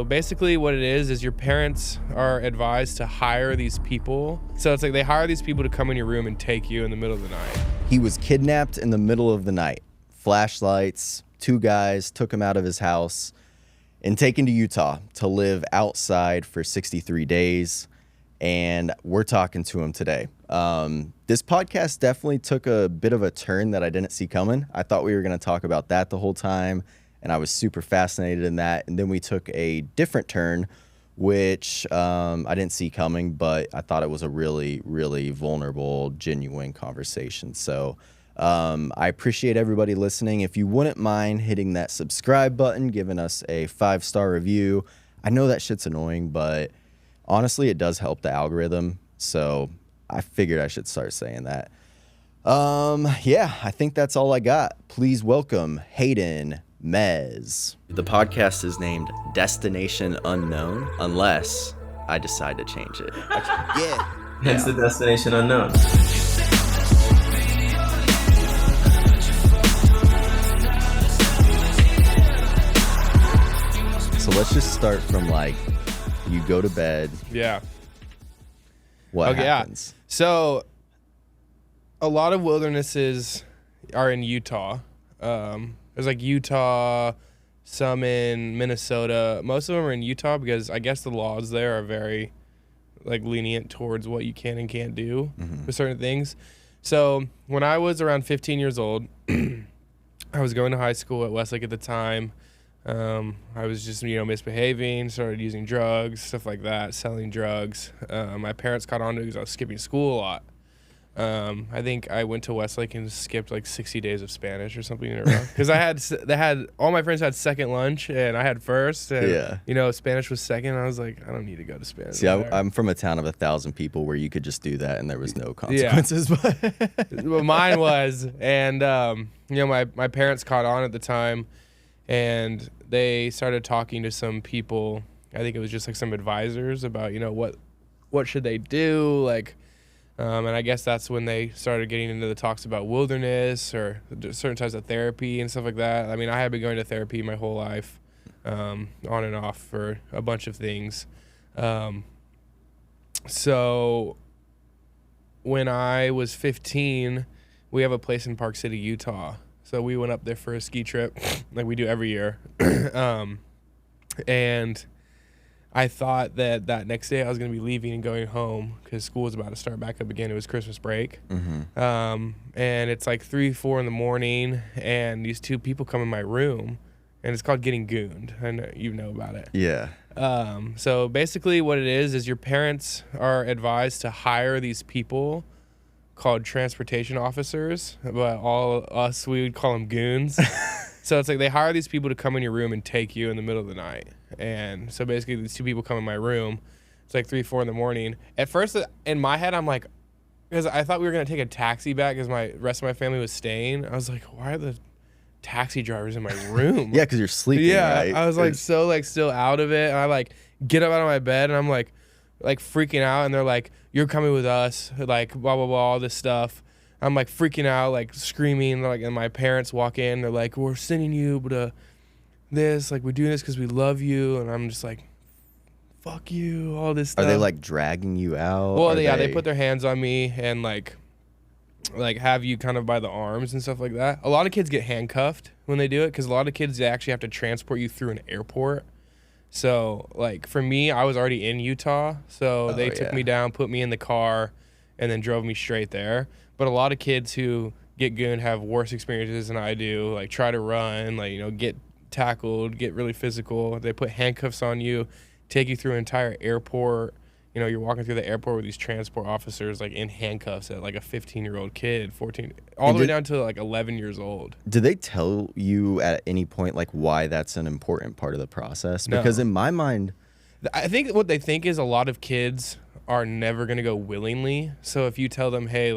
basically what it is your parents are advised to hire these people. So it's like they hire these people to come in your room and take you in the middle of the night. He was kidnapped in the middle of the night. Flashlights, 2 guys took him out of his house and taken to Utah to live outside for 63 days. And we're talking to him today. This podcast definitely took a bit of a turn that I didn't see coming. I thought we were going to talk about that the whole time, and I was super fascinated in that. And then we took a different turn, which I didn't see coming, but I thought it was a really, really vulnerable, genuine conversation. So I appreciate everybody listening. If you wouldn't mind hitting that subscribe button, giving us a 5-star review. I know that shit's annoying, but honestly, it does help the algorithm. So I figured I should start saying that. Yeah, I think that's all I got. Please welcome Hayden Mares. The podcast is named Destination Unknown, unless I decide to change it. Yeah. Hence the Destination Unknown. So let's just start from you go to bed. Yeah. What happens? Yeah. So a lot of wildernesses are in Utah. There's Utah, some in Minnesota. Most of them are in Utah because I guess the laws there are very lenient towards what you can and can't do for certain things. So when I was around 15 years old, I was going to high school at Westlake at the time. I was just, misbehaving, started using drugs, stuff like that, selling drugs. My parents caught on to it because I was skipping school a lot. I think I went to Westlake and skipped 60 days of Spanish or something in a row. Because all my friends had second lunch and I had first. And, Spanish was second. I was like, I don't need to go to Spanish. See, I'm from a town of 1,000 people where you could just do that and there was no consequences. Yeah. Well, mine was. And, my parents caught on at the time. And they started talking to some people. I think it was just some advisors about, what should they do? And I guess that's when they started getting into the talks about wilderness or certain types of therapy and stuff like that. I mean, I had been going to therapy my whole life, on and off for a bunch of things. So when I was 15, we have a place in Park City, Utah. So we went up there for a ski trip like we do every year. And I thought that next day I was going to be leaving and going home because school was about to start back up again. It was Christmas break. And it's 3, 4 in the morning, and these 2 people come in my room, and it's called getting gooned. I know you know about it. Yeah. So basically what it is your parents are advised to hire these people called transportation officers, but all us, we would call them goons. So it's they hire these people to come in your room and take you in the middle of the night. And so basically these 2 people come in my room. It's 3, 4 in the morning. At first, in my head, I'm because I thought we were going to take a taxi back because my rest of my family was staying. I was why are the taxi drivers in my room? Yeah, because you're sleeping, right? I was so still out of it. And I get up out of my bed and I'm freaking out, and they're you're coming with us, blah, blah, blah, all this stuff. I'm freaking out, screaming, and my parents walk in, they're we're sending you to this, we're doing this because we love you, and I'm just fuck you, all this stuff. Are they dragging you out? Well, they put their hands on me and have you kind of by the arms and stuff like that. A lot of kids get handcuffed when they do it because a lot of kids, they actually have to transport you through an airport. So, for me, I was already in Utah, so they took me down, put me in the car, and then drove me straight there. But a lot of kids who get gooned have worse experiences than I do, try to run, get tackled, get really physical. They put handcuffs on you, take you through an entire airport. You're walking through the airport with these transport officers, in handcuffs at, a 15-year-old kid, 14, all the way down to, 11 years old. Did they tell you at any point, why that's an important part of the process? Because in my mind... I think what they think is a lot of kids are never going to go willingly. So if you tell them, hey,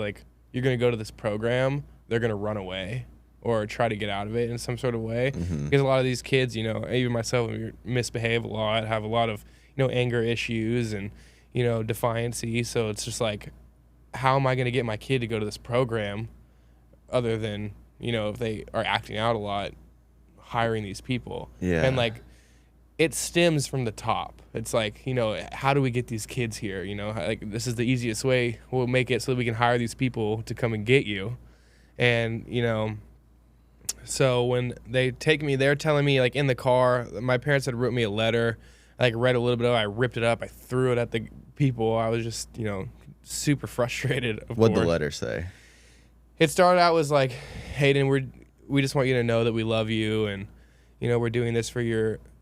you're going to go to this program, they're going to run away or try to get out of it in some sort of way. Because a lot of these kids, even myself, misbehave a lot, have a lot of, anger issues and... defiancy. So it's just how am I going to get my kid to go to this program other than, if they are acting out a lot, hiring these people? Yeah. And it stems from the top. It's like, you know, how do we get these kids here? You know, like, this is the easiest way. We'll make it so that we can hire these people to come and get you. And, you know, so when they take me, they're telling me, like, in the car, my parents had written me a letter. I, like, read a little bit of it. I ripped it up. I threw it at the people. I was just, you know, super frustrated. What'd the letter say? It started out was like, Hayden, we just want you to know that we love you, and, you know, we're doing this for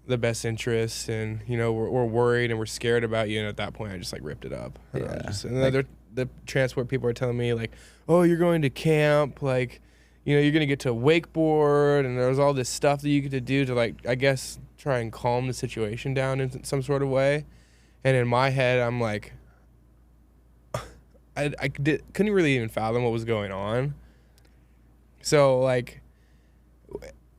the best interest, and, you know, we're worried and we're scared about you. And at that point, I just, like, ripped it up. And the transport people are telling me, like, oh, you're going to camp, like, you know, you're going to get to wakeboard, and there's all this stuff that you get to do to, like, I guess, try and calm the situation down in some sort of way. And in my head, I'm like, couldn't really even fathom what was going on. So, like,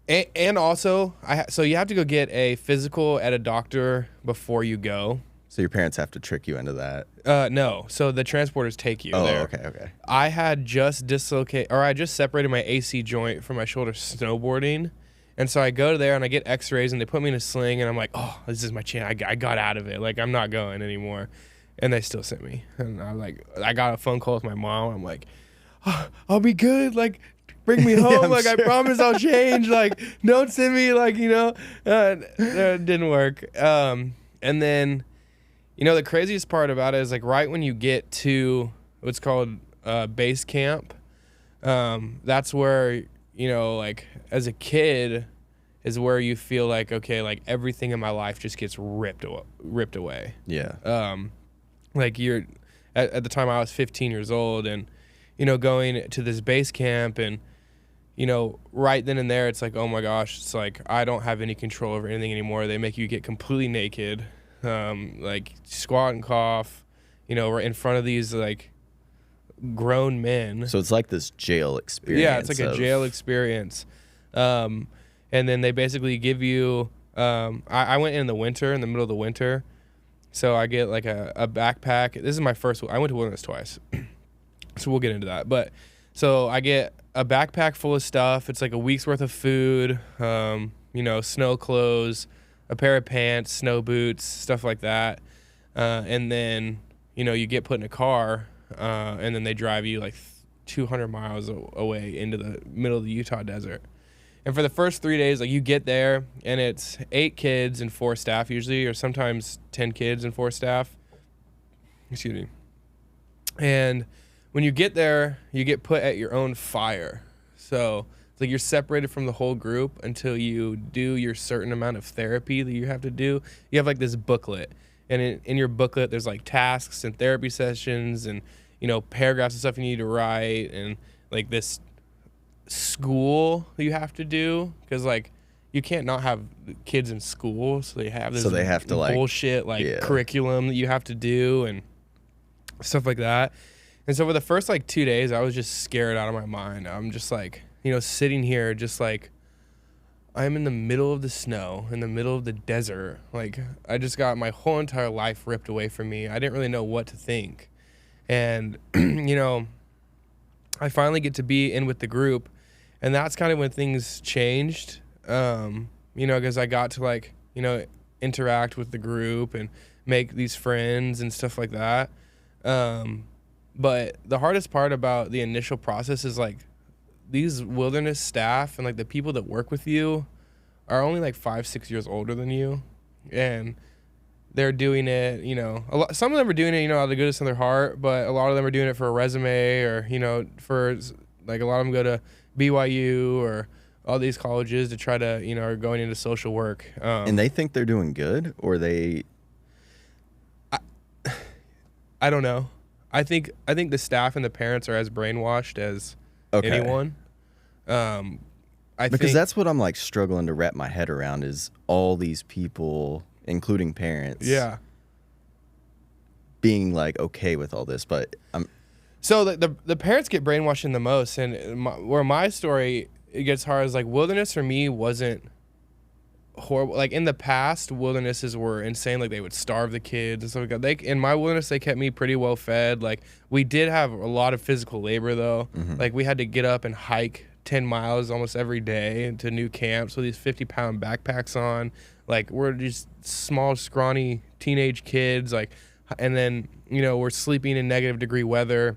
and also, so you have to go get a physical at a doctor before you go. So your parents have to trick you into that? No. So the transporters take you there. Okay. I had just I just separated my AC joint from my shoulder snowboarding. And so I go there and I get x-rays and they put me in a sling and I'm like, oh, this is my chance. I got out of it. Like, I'm not going anymore. And they still sent me. And I got a phone call with my mom. I'm like, oh, I'll be good. Like, bring me home. Yeah, like, sure. I promise I'll change. Like, don't send me, like, you know. It didn't work. And then, you know, the craziest part about it is, like, right when you get to what's called base camp, that's where, you know, like, as a kid is where you feel like, okay, like, everything in my life just gets ripped away. Yeah. Like, you're at the time I was 15 years old, and, you know, going to this base camp, and, you know, right then and there, it's like, oh my gosh, it's like, I don't have any control over anything anymore. They make you get completely naked, like, squat and cough, you know, right in front of these, like, grown men. So it's like this jail experience. Yeah, it's like a jail experience. And then they basically give you, I went in the middle of the winter. So I get, like, a backpack. This is my first, I went to Wilderness twice. So we'll get into that. But so I get a backpack full of stuff. It's like a week's worth of food, you know, snow clothes, a pair of pants, snow boots, stuff like that. And then, you know, you get put in a car, and then they drive you like 200 miles away into the middle of the Utah desert. And for the first 3 days, like, you get there, and it's 8 kids and 4 staff usually, or sometimes 10 kids and 4 staff. Excuse me. And when you get there, you get put at your own fire. So it's like you're separated from the whole group until you do your certain amount of therapy that you have to do. You have, like, this booklet. And in your booklet, there's, like, tasks and therapy sessions and, you know, paragraphs and stuff you need to write, and, like, this school you have to do, because, like, you can't not have kids in school, so they have this bullshit, like, curriculum that you have to do and stuff like that. And so for the first, like, 2 days, I was just scared out of my mind. I'm just, like, you know, sitting here just, like, I'm in the middle of the snow, in the middle of the desert. Like, I just got my whole entire life ripped away from me. I didn't really know what to think. And, you know, I finally get to be in with the group, and that's kind of when things changed, you know, because I got to, like, you know, interact with the group and make these friends and stuff like that. But the hardest part about the initial process is, like, these wilderness staff and, like, the people that work with you are only, like, 5-6 years older than you. And they're doing it, you know, some of them are doing it, you know, out of the goodness of their heart, but a lot of them are doing it for a resume, or, you know, for, like, a lot of them go to BYU or all these colleges to try to, you know, are going into social work. And they think they're doing good, or they... I don't know. I think the staff and the parents are as brainwashed as anyone. Because that's what I'm, like, struggling to wrap my head around, is all these people, including parents, being, like, okay with all this. But so the parents get brainwashed in the most, and where my story it gets hard is, like, wilderness for me wasn't horrible. Like, in the past, wildernesses were insane. Like, they would starve the kids and stuff like that. In my wilderness, they kept me pretty well fed. Like, we did have a lot of physical labor, though. Mm-hmm. Like, we had to get up and hike 10 miles almost every day to new camps with these 50-pound backpacks on, Like, we're just small, scrawny teenage kids. Like, and then, you know, we're sleeping in negative degree weather.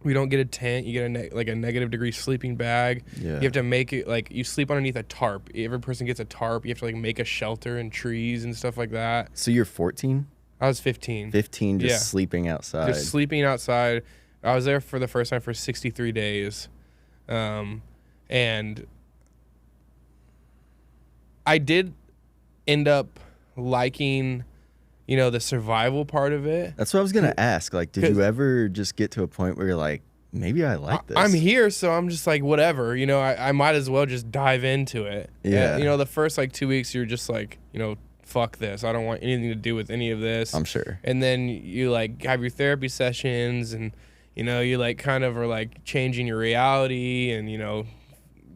We don't get a tent. You get a negative degree sleeping bag. Yeah. You have to make it, like, you sleep underneath a tarp. Every person gets a tarp. You have to, like, make a shelter and trees and stuff like that. So you're 14? I was 15. 15, just sleeping outside. Just sleeping outside. I was there for the first time for 63 days. And I did end up liking, you know, the survival part of it. That's what I was going to ask. Like, did you ever just get to a point where you're like, maybe I like this? I'm here, so I'm just like, whatever. You know, I might as well just dive into it. Yeah. You know, the first, like, 2 weeks, you're just like, you know, fuck this. I don't want anything to do with any of this. I'm sure. And then you, like, have your therapy sessions and, you know, you, like, kind of are, like, changing your reality and, you know,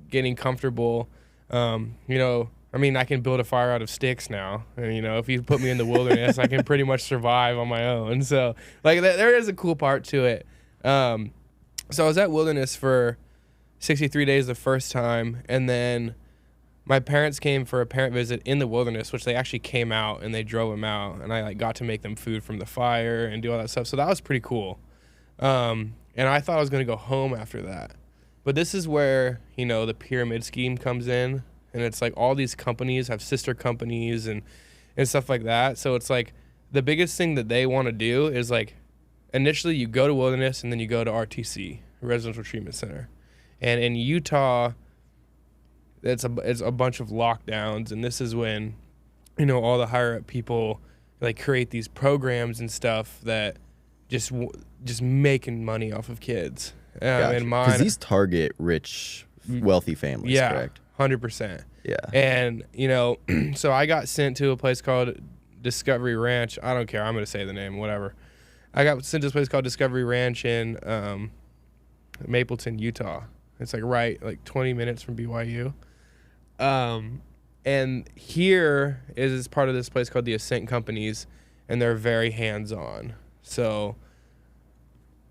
getting comfortable. You know, I mean, I can build a fire out of sticks now. And, you know, if you put me in the wilderness, I can pretty much survive on my own. So, like, there is a cool part to it. So I was at wilderness for 63 days the first time. And then my parents came for a parent visit in the wilderness, which they actually came out and they drove them out. And I, like, got to make them food from the fire and do all that stuff. So that was pretty cool. And I thought I was going to go home after that. But this is where, you know, the pyramid scheme comes in. And it's like all these companies have sister companies and stuff like that. So it's like the biggest thing that they want to do is, like, initially you go to wilderness and then you go to RTC, Residential Treatment Center. And in Utah, it's a bunch of lockdowns. And this is when, you know, all the higher up people, like, create these programs and stuff that just making money off of kids. Gotcha. Because these target rich, wealthy families, correct? 100%. Yeah. And, you know, so I got sent to a place called Discovery Ranch. I don't care. I'm going to say the name, whatever. I got sent to this place called Discovery Ranch in Mapleton, Utah. It's like 20 minutes from BYU. And here is part of this place called the Ascent Companies, and they're very hands-on. So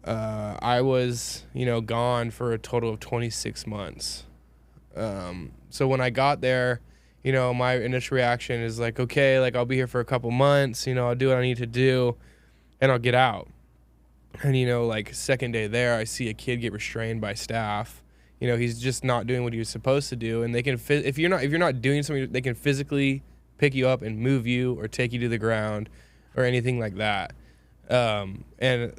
I was, you know, gone for a total of 26 months. So when I got there, you know, my initial reaction is like, okay, like, I'll be here for a couple months, you know, I'll do what I need to do, and I'll get out. And, you know, like, second day there, I see a kid get restrained by staff. You know, he's just not doing what he was supposed to do, and they can if you're not doing something, they can physically pick you up and move you or take you to the ground or anything like that. And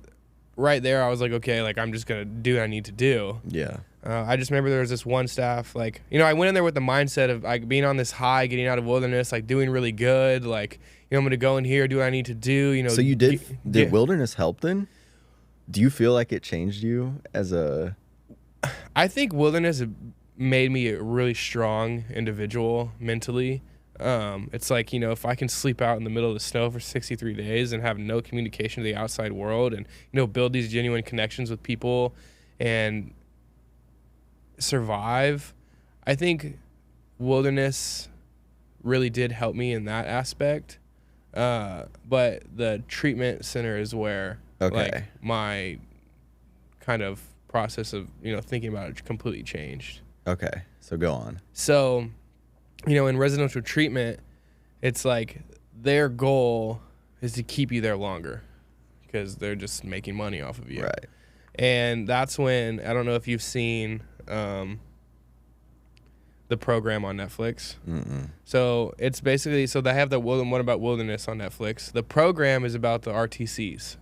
right there, I was like, okay, like, I'm just gonna do what I need to do. Yeah. I just remember there was this one staff, like, you know, I went in there with the mindset of, like, being on this high, getting out of wilderness, like, doing really good, like, you know, I'm gonna go in here, do what I need to do, you know. So you did wilderness help then? Do you feel like it changed you as a? I think wilderness made me a really strong individual mentally. It's like, you know, if I can sleep out in the middle of the snow for 63 days and have no communication to the outside world and, you know, build these genuine connections with people and survive, I think wilderness really did help me in that aspect. But the treatment center is where, like, my kind of process of, you know, thinking about it completely changed. Okay, so go on. So, you know, in residential treatment, it's like their goal is to keep you there longer because they're just making money off of you. Right. And that's when, I don't know if you've seen the program on Netflix. Mm-mm. So it's basically, so they have the What About Wilderness on Netflix. The program is about the RTCs.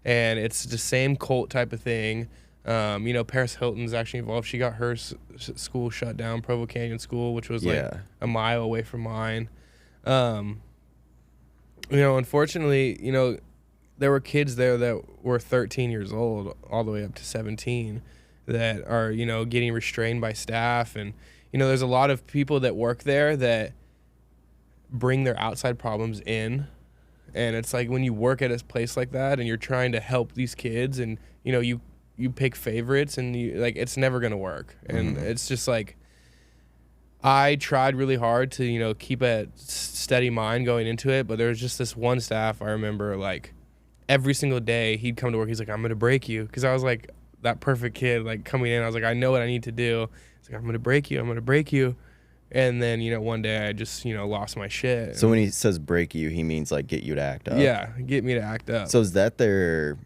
And it's the same cult type of thing. You know, Paris Hilton's actually involved. She got her school shut down, Provo Canyon School, which was like a mile away from mine. You know, unfortunately, you know, there were kids there that were 13 years old all the way up to 17 that are, you know, getting restrained by staff. And, you know, there's a lot of people that work there that bring their outside problems in. And it's like when you work at a place like that and you're trying to help these kids and, you know, you pick favorites and you, like, it's never going to work. And it's just like, I tried really hard to, you know, keep a steady mind going into it. But there was just this one staff, I remember, like, every single day he'd come to work. He's like, I'm going to break you. Because I was like that perfect kid, like, coming in. I was like, I know what I need to do. It's like, I'm going to break you. I'm going to break you. And then, one day I just, lost my shit. So when he says break you, he means like get you to act up. Yeah, get me to act up. So is that their,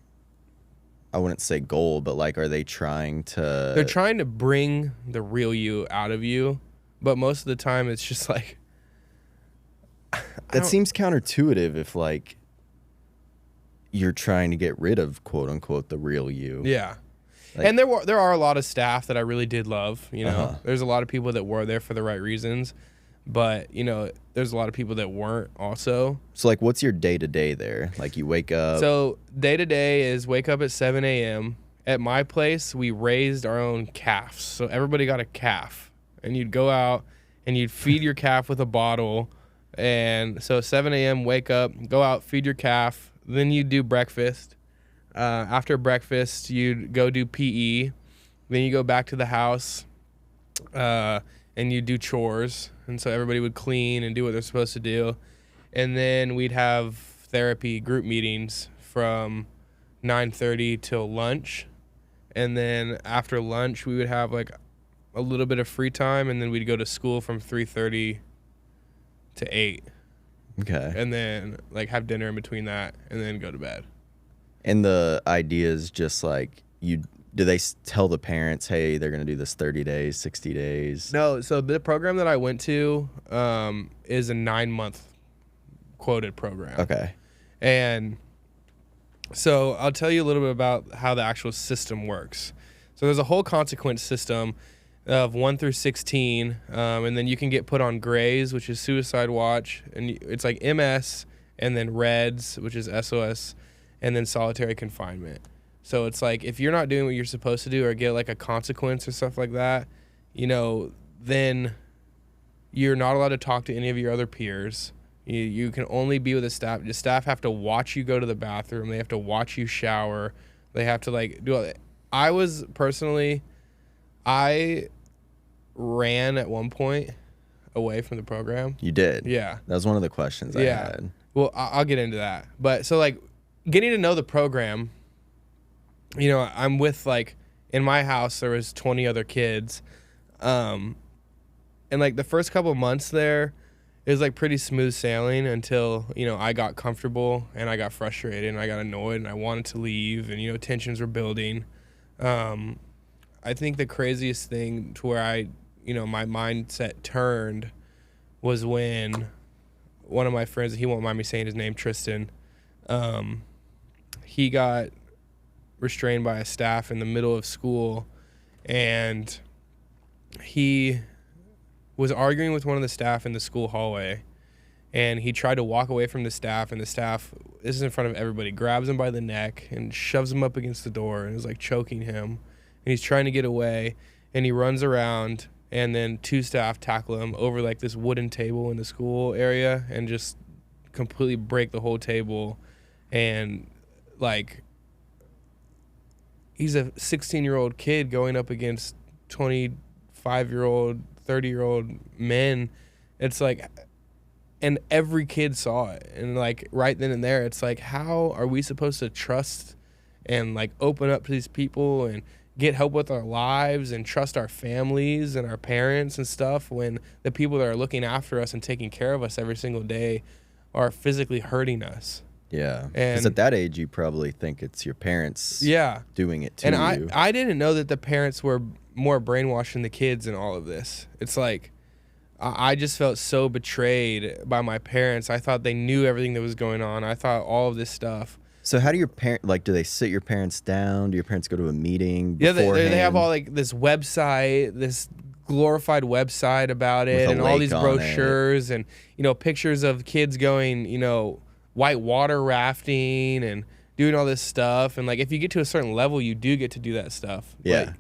I wouldn't say goal, but like, are they trying to? They're trying to bring the real you out of you, but most of the time it's just like. That seems counterintuitive if like you're trying to get rid of quote unquote the real you. Yeah. Like, and there are a lot of staff that I really did love, There's a lot of people that were there for the right reasons, but there's a lot of people that weren't also. So like what's your day-to-day there? Like you wake up. So day-to-day is wake up at 7 a.m. At my place, we raised our own calves. So everybody got a calf, and you'd go out and you'd feed your calf with a bottle. And so 7 a.m., wake up, go out, feed your calf. Then you do breakfast. After breakfast, you'd go do PE. Then you go back to the house and you do chores. And so everybody would clean and do what they're supposed to do. And then we'd have therapy group meetings from 9:30 till lunch. And then after lunch, we would have like a little bit of free time. And then we'd go to school from 3:30 to 8. Okay. And then like have dinner in between that and then go to bed. And the idea is just like do they tell the parents, hey, they're going to do this 30 days, 60 days? No, so the program that I went to is a 9-month quoted program. Okay. And so I'll tell you a little bit about how the actual system works. So there's a whole consequence system of 1 through 16, and then you can get put on grays, which is suicide watch, and it's like MS, and then reds, which is SOS, and then solitary confinement. So it's like if you're not doing what you're supposed to do or get like a consequence or stuff like that, then you're not allowed to talk to any of your other peers. You can only be with the staff. The staff have to watch you go to the bathroom. They have to watch you shower. They have to like do all that. I ran at one point away from the program. You did? Yeah. That was one of the questions I had. Well, I'll get into that. But so like getting to know the program, I'm with like in my house there was 20 other kids. And like the first couple months there, it was like pretty smooth sailing until, I got comfortable and I got frustrated and I got annoyed and I wanted to leave and, tensions were building. I think the craziest thing to where my mindset turned was when one of my friends, he won't mind me saying his name, Tristan, he got restrained by a staff in the middle of school, and he was arguing with one of the staff in the school hallway, and he tried to walk away from the staff, and the staff, this is in front of everybody, grabs him by the neck and shoves him up against the door and is like choking him, and he's trying to get away, and he runs around, and then 2 staff tackle him over like this wooden table in the school area and just completely break the whole table. And like he's a 16-year-old kid going up against 25-year-old, 30-year-old men. It's like, and every kid saw it, and like right then and there it's like, how are we supposed to trust and like open up to these people and get help with our lives and trust our families and our parents and stuff when the people that are looking after us and taking care of us every single day are physically hurting us? Yeah. Because at that age, you probably think it's your parents doing it to you. And I didn't know that the parents were more brainwashed than the kids in all of this. It's like, I just felt so betrayed by my parents. I thought they knew everything that was going on. I thought all of this stuff. So how do your do they sit your parents down? Do your parents go to a meeting beforehand? Yeah, they have all like this website, this glorified website about it, and all these brochures and, pictures of kids going, white water rafting and doing all this stuff. And like, if you get to a certain level, you do get to do that stuff. Yeah.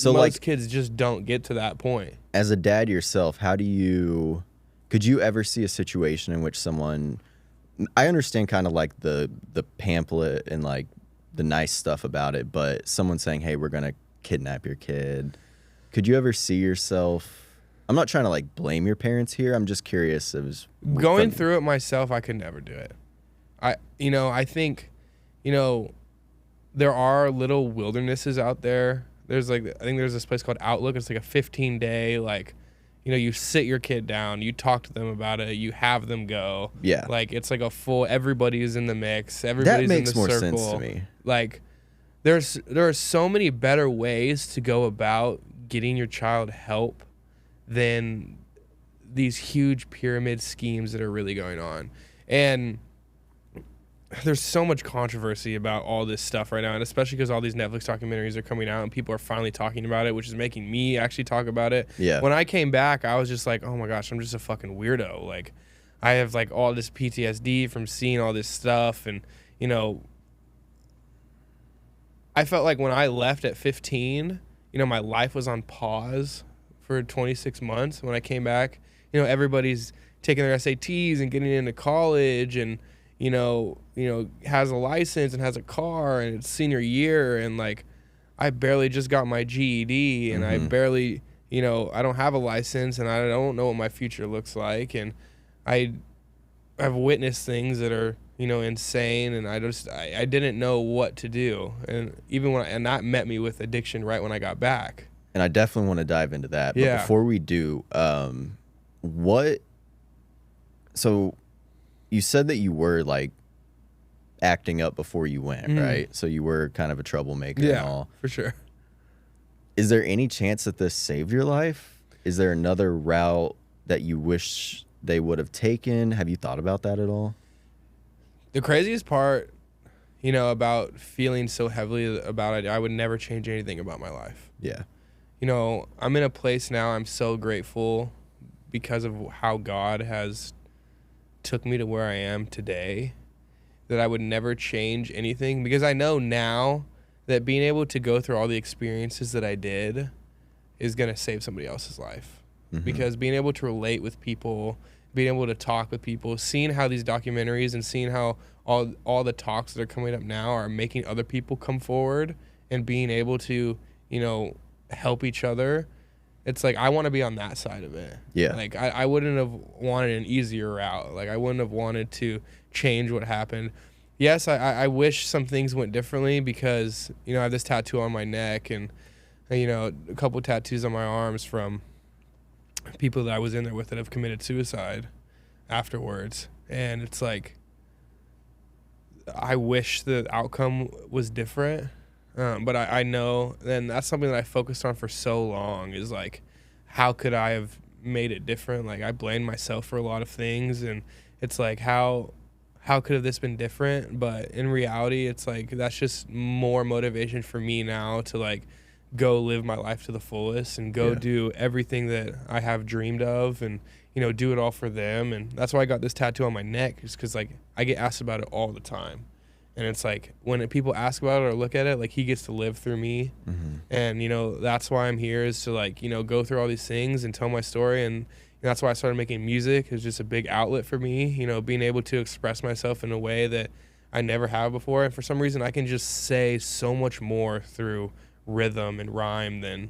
But most kids just don't get to that point. As a dad yourself, could you ever see a situation in which someone, I understand kind of like the pamphlet and like the nice stuff about it, but someone saying, hey, we're going to kidnap your kid. Could you ever see yourself, I'm not trying to like blame your parents here. I'm just curious. Going through it myself, I could never do it. I think, there are little wildernesses out there. I think there's this place called Outlook. It's like a 15-day, like, you sit your kid down, you talk to them about it, you have them go. Yeah. Like, it's like a full, everybody's in the mix, everybody's That makes in the more circle. sense to me. Like, there are so many better ways to go about getting your child help than these huge pyramid schemes that are really going on. And there's so much controversy about all this stuff right now, and especially because all these Netflix documentaries are coming out and people are finally talking about it, which is making me actually talk about it. Yeah. When I came back, I was just like, oh my gosh, I'm just a fucking weirdo. Like, I have like all this PTSD from seeing all this stuff, and I felt like when I left at 15, my life was on pause for 26 months. When I came back, everybody's taking their SATs and getting into college, and has a license and has a car, and it's senior year, and like I barely just got my GED, and I barely, I don't have a license, and I don't know what my future looks like, and I've witnessed things that are insane, and I didn't know what to do, and and that met me with addiction right when I got back. And I definitely want to dive into that. But Yeah. before we do, so you said that you were like acting up before you went, right? So you were kind of a troublemaker and all. For sure. Is there any chance that this saved your life? Is there another route that you wish they would have taken? Have you thought about that at all? The craziest part, about feeling so heavily about it, I would never change anything about my life. Yeah. I'm in a place now, I'm so grateful because of how God has took me to where I am today, that I would never change anything, because I know now that being able to go through all the experiences that I did is going to save somebody else's life. Because being able to relate with people, being able to talk with people, seeing how these documentaries and seeing how all the talks that are coming up now are making other people come forward and being able to, help each other. It's like I want to be on that side of it. Yeah. Like I wouldn't have wanted an easier route. Like I wouldn't have wanted to change what happened. Yes, I wish some things went differently, because, I have this tattoo on my neck, and, a couple tattoos on my arms from people that I was in there with that have committed suicide afterwards. And it's like, I wish the outcome was different. But I know, and that's something that I focused on for so long, is like, how could I have made it different? Like, I blamed myself for a lot of things, and it's like, how could have this been different? But in reality, it's like, that's just more motivation for me now to like go live my life to the fullest and go do everything that I have dreamed of, and do it all for them. And that's why I got this tattoo on my neck, is because like I get asked about it all the time. And it's like, when people ask about it or look at it, like, he gets to live through me. And, that's why I'm here, is to like, go through all these things and tell my story. And that's why I started making music. It's just a big outlet for me, being able to express myself in a way that I never have before. And for some reason, I can just say so much more through rhythm and rhyme than,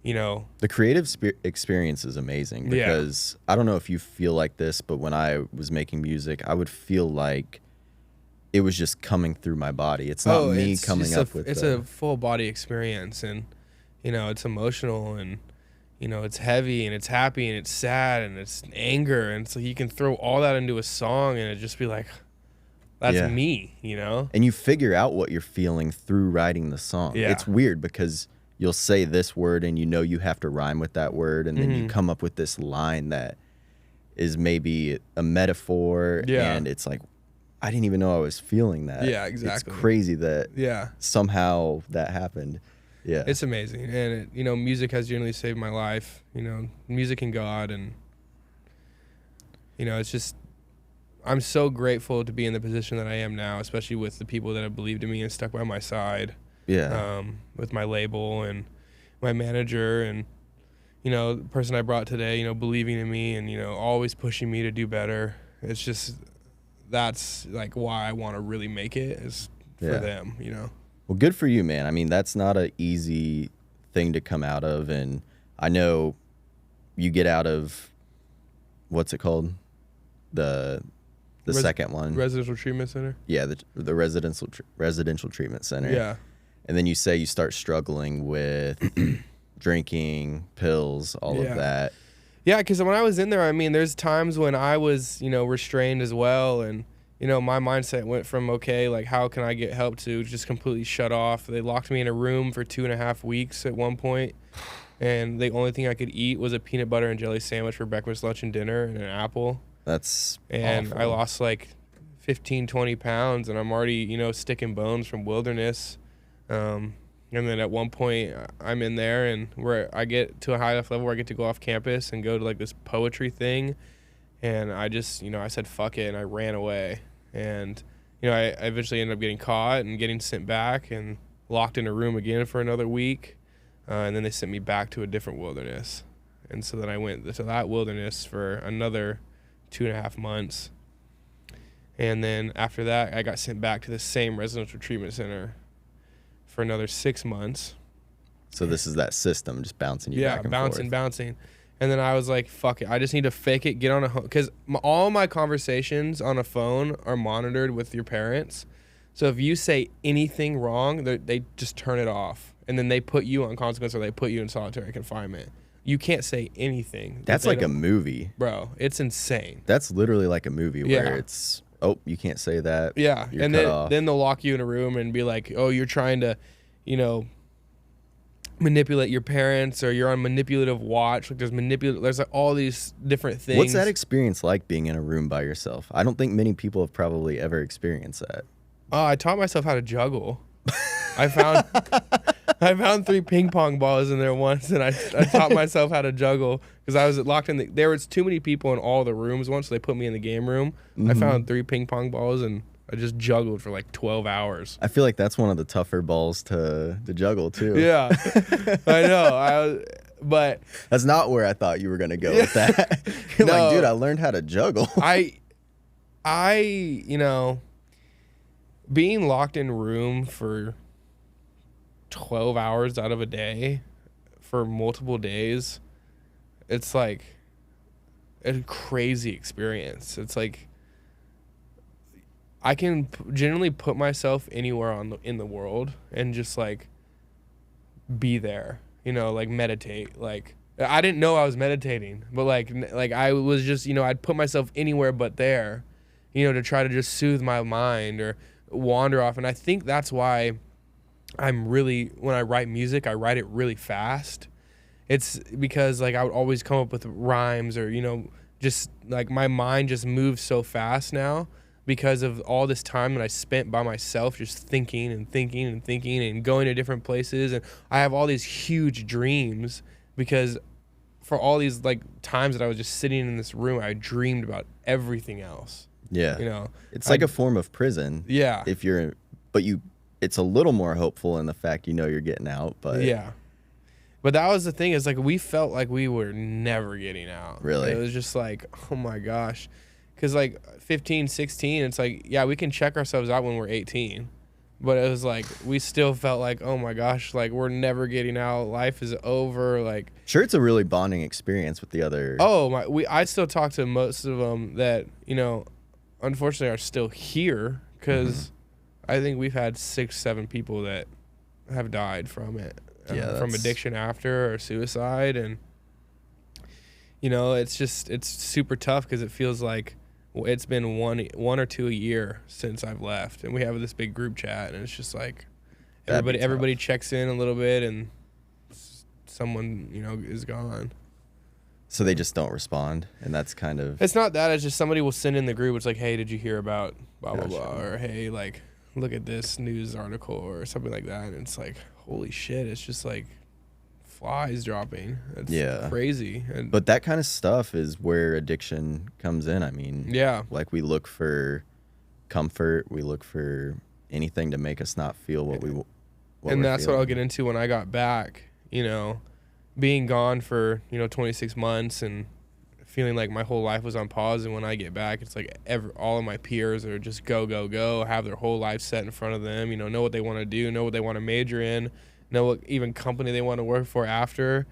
The creative experience is amazing, because I don't know if you feel like this, but when I was making music, I would feel like it was just coming through my body. It's not me coming up with it's a full body experience, and it's emotional, and it's heavy, and it's happy, and it's sad, and it's anger, and so you can throw all that into a song and it just be like, that's me. And you figure out what you're feeling through writing the song. It's weird, because you'll say this word and you have to rhyme with that word, and then you come up with this line that is maybe a metaphor, and it's like, I didn't even know I was feeling that. Yeah, exactly. It's crazy that somehow that happened. Yeah. It's amazing. And, music has generally saved my life, music and God. And, it's just, I'm so grateful to be in the position that I am now, especially with the people that have believed in me and stuck by my side. Yeah. With my label and my manager, and, the person I brought today, believing in me and, always pushing me to do better. It's just, that's like why I want to really make it, is for them, Well, good for you, man. I mean, that's not an easy thing to come out of. And I know you get out of, what's it called? The second one. Residential treatment center. Yeah, the residential treatment center. Yeah. And then you say you start struggling with drinking, pills, all of that. Yeah, because when I was in there, I mean, there's times when I was, restrained as well. And, my mindset went from, okay, like, how can I get help to just completely shut off. They locked me in a room for 2.5 weeks at one point, and the only thing I could eat was a peanut butter and jelly sandwich for breakfast, lunch, and dinner, and an apple. That's And awful. I lost like 15, 20 pounds, and I'm already, sticking bones from wilderness. And then at one point I'm in there, and where I get to a high enough level where I get to go off campus and go to like this poetry thing. And I just, I said, fuck it. And I ran away. And, I eventually ended up getting caught and getting sent back and locked in a room again for another week. And then they sent me back to a different wilderness. And so then I went to that wilderness for another 2.5 months. And then after that, I got sent back to the same residential treatment center for another 6 months. So this is that system just bouncing you back and forth. bouncing. And then I was like, fuck it. I just need to fake it, get on a home. Because all my conversations on a phone are monitored with your parents. So if you say anything wrong, they just turn it off. And then they put you on consequence, or they put you in solitary confinement. You can't say anything. That's like a movie. Bro, it's insane. That's literally like a movie where it's, oh, you can't say that. Yeah. You're and cut off. then they'll lock you in a room and be like, oh, you're trying to, manipulate your parents, or you're on manipulative watch. Like there's like all these different things. What's that experience like, being in a room by yourself? I don't think many people have probably ever experienced that. I taught myself how to juggle. I found 3 ping pong balls in there once, and I taught myself how to juggle because I was locked in there was too many people in all the rooms once, so they put me in the game room. I found 3 ping pong balls, and I just juggled for like 12 hours. I feel like that's one of the tougher balls to juggle too. Yeah, I know. But that's not where I thought you were gonna go with that. You're like, dude, I learned how to juggle. Being locked in a room for 12 hours out of a day for multiple days, it's like a crazy experience. It's like I can generally put myself anywhere in the world and just like be there, like meditate. Like I didn't know I was meditating, but like I was just, I'd put myself anywhere but there, to try to just soothe my mind or wander off. And I think that's why when I write music, I write it really fast. It's because like I would always come up with rhymes, or just like my mind just moves so fast now because of all this time that I spent by myself just thinking and thinking and thinking and going to different places. And I have all these huge dreams because for all these like times that I was just sitting in this room, I dreamed about everything else. Yeah. It's like a form of prison. Yeah. It's a little more hopeful in the fact you're getting out, but yeah. But that was the thing, is like we felt like we were never getting out. Really? It was just like, oh my gosh. Because like 15, 16, it's like, yeah, we can check ourselves out when we're 18. But it was like, we still felt like, oh my gosh, like we're never getting out. Life is over. Like, sure, it's a really bonding experience with the other. I still talk to most of them that, unfortunately are still here, because I think we've had 6, 7 people that have died from it. From addiction after, or suicide. And it's super tough because it feels like it's been one or two a year since I've left, and we have this big group chat, and it's just like everybody checks in a little bit, and someone is gone. So they just don't respond, and that's kind of... It's not that, it's just somebody will send in the group, it's like, hey, did you hear about blah blah blah, or hey, like, look at this news article or something like that. And it's like, holy shit, it's just like flies dropping. It's crazy. But that kind of stuff is where addiction comes in. I mean, like we look for comfort, we look for anything to make us not feel what that's what I'll get into when I got back, being gone for 26 months and feeling like my whole life was on pause. And when I get back, it's like all of my peers are just go, have their whole life set in front of them, know what they want to do, know what they want to major in, know what even company they want to work for after.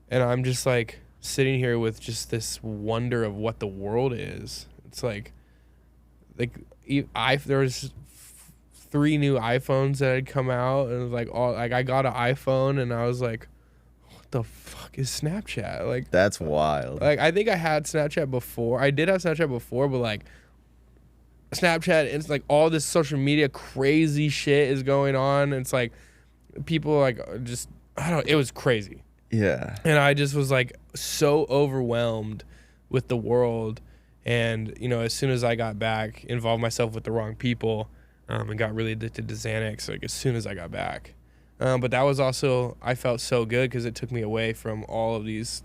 And I'm just like sitting here with just this wonder of what the world is. It's like there was 3 new iPhones that had come out, and it was like I got an iPhone, and I was like, the fuck is Snapchat? Like, That's wild. like I think I had Snapchat before. I did have Snapchat before, but like Snapchat, it's like all this social media crazy shit is going on. It's like people like just, I don't know, it was crazy. Yeah. And I just was like so overwhelmed with the world. And, you know, as soon as I got back, involved myself with the wrong people, and got really addicted to Xanax, like as soon as I got back. But that was also, I felt so good because it took me away from all of these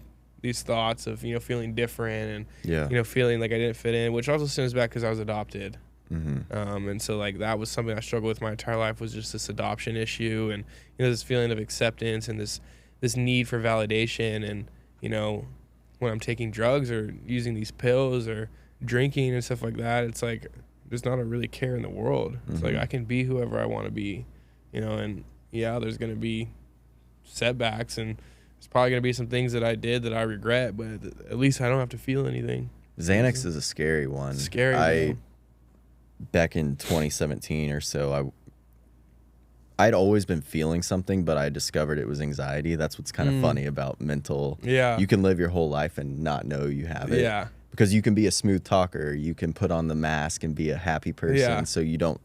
thoughts of, you know, feeling different and, you know, feeling like I didn't fit in, which also stems back because I was adopted. And so like that was something I struggled with my entire life, was just this adoption issue and, you know, this feeling of acceptance and this need for validation. And, you know, when I'm taking drugs or using these pills or drinking and stuff like that, it's like there's not a really care in the world. It's like I can be whoever I want to be, you know, and yeah, there's going to be setbacks and there's probably going to be some things that I did that I regret, but at least I don't have to feel anything. Xanax is a scary one. Scary. Back in 2017 or so, I'd always been feeling something, but I discovered it was anxiety. That's what's kind of funny about mental. Yeah. You can live your whole life and not know you have it. Yeah. Because you can be a smooth talker, you can put on the mask and be a happy person, so you don't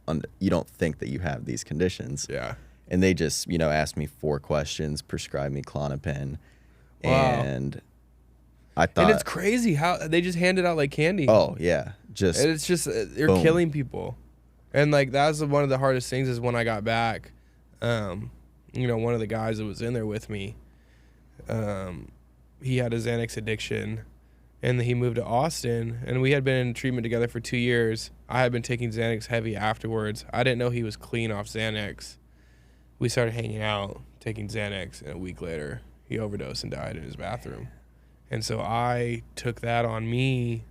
think that you have these conditions. Yeah. And they just, you know, asked me 4 questions, prescribed me Klonopin, Wow. and I thought, And it's crazy how they just hand it out like candy. oh yeah, just And it's just you're boom. killing people. And like that was one of the hardest things is when I got back, you know, one of the guys that was in there with me, he had a Xanax addiction and he moved to Austin and we had been in treatment together for 2 years. I had been taking Xanax heavy afterwards. I didn't know he was clean off Xanax. We started hanging out, taking Xanax, and a week later he overdosed and died in his bathroom. And so I took that on me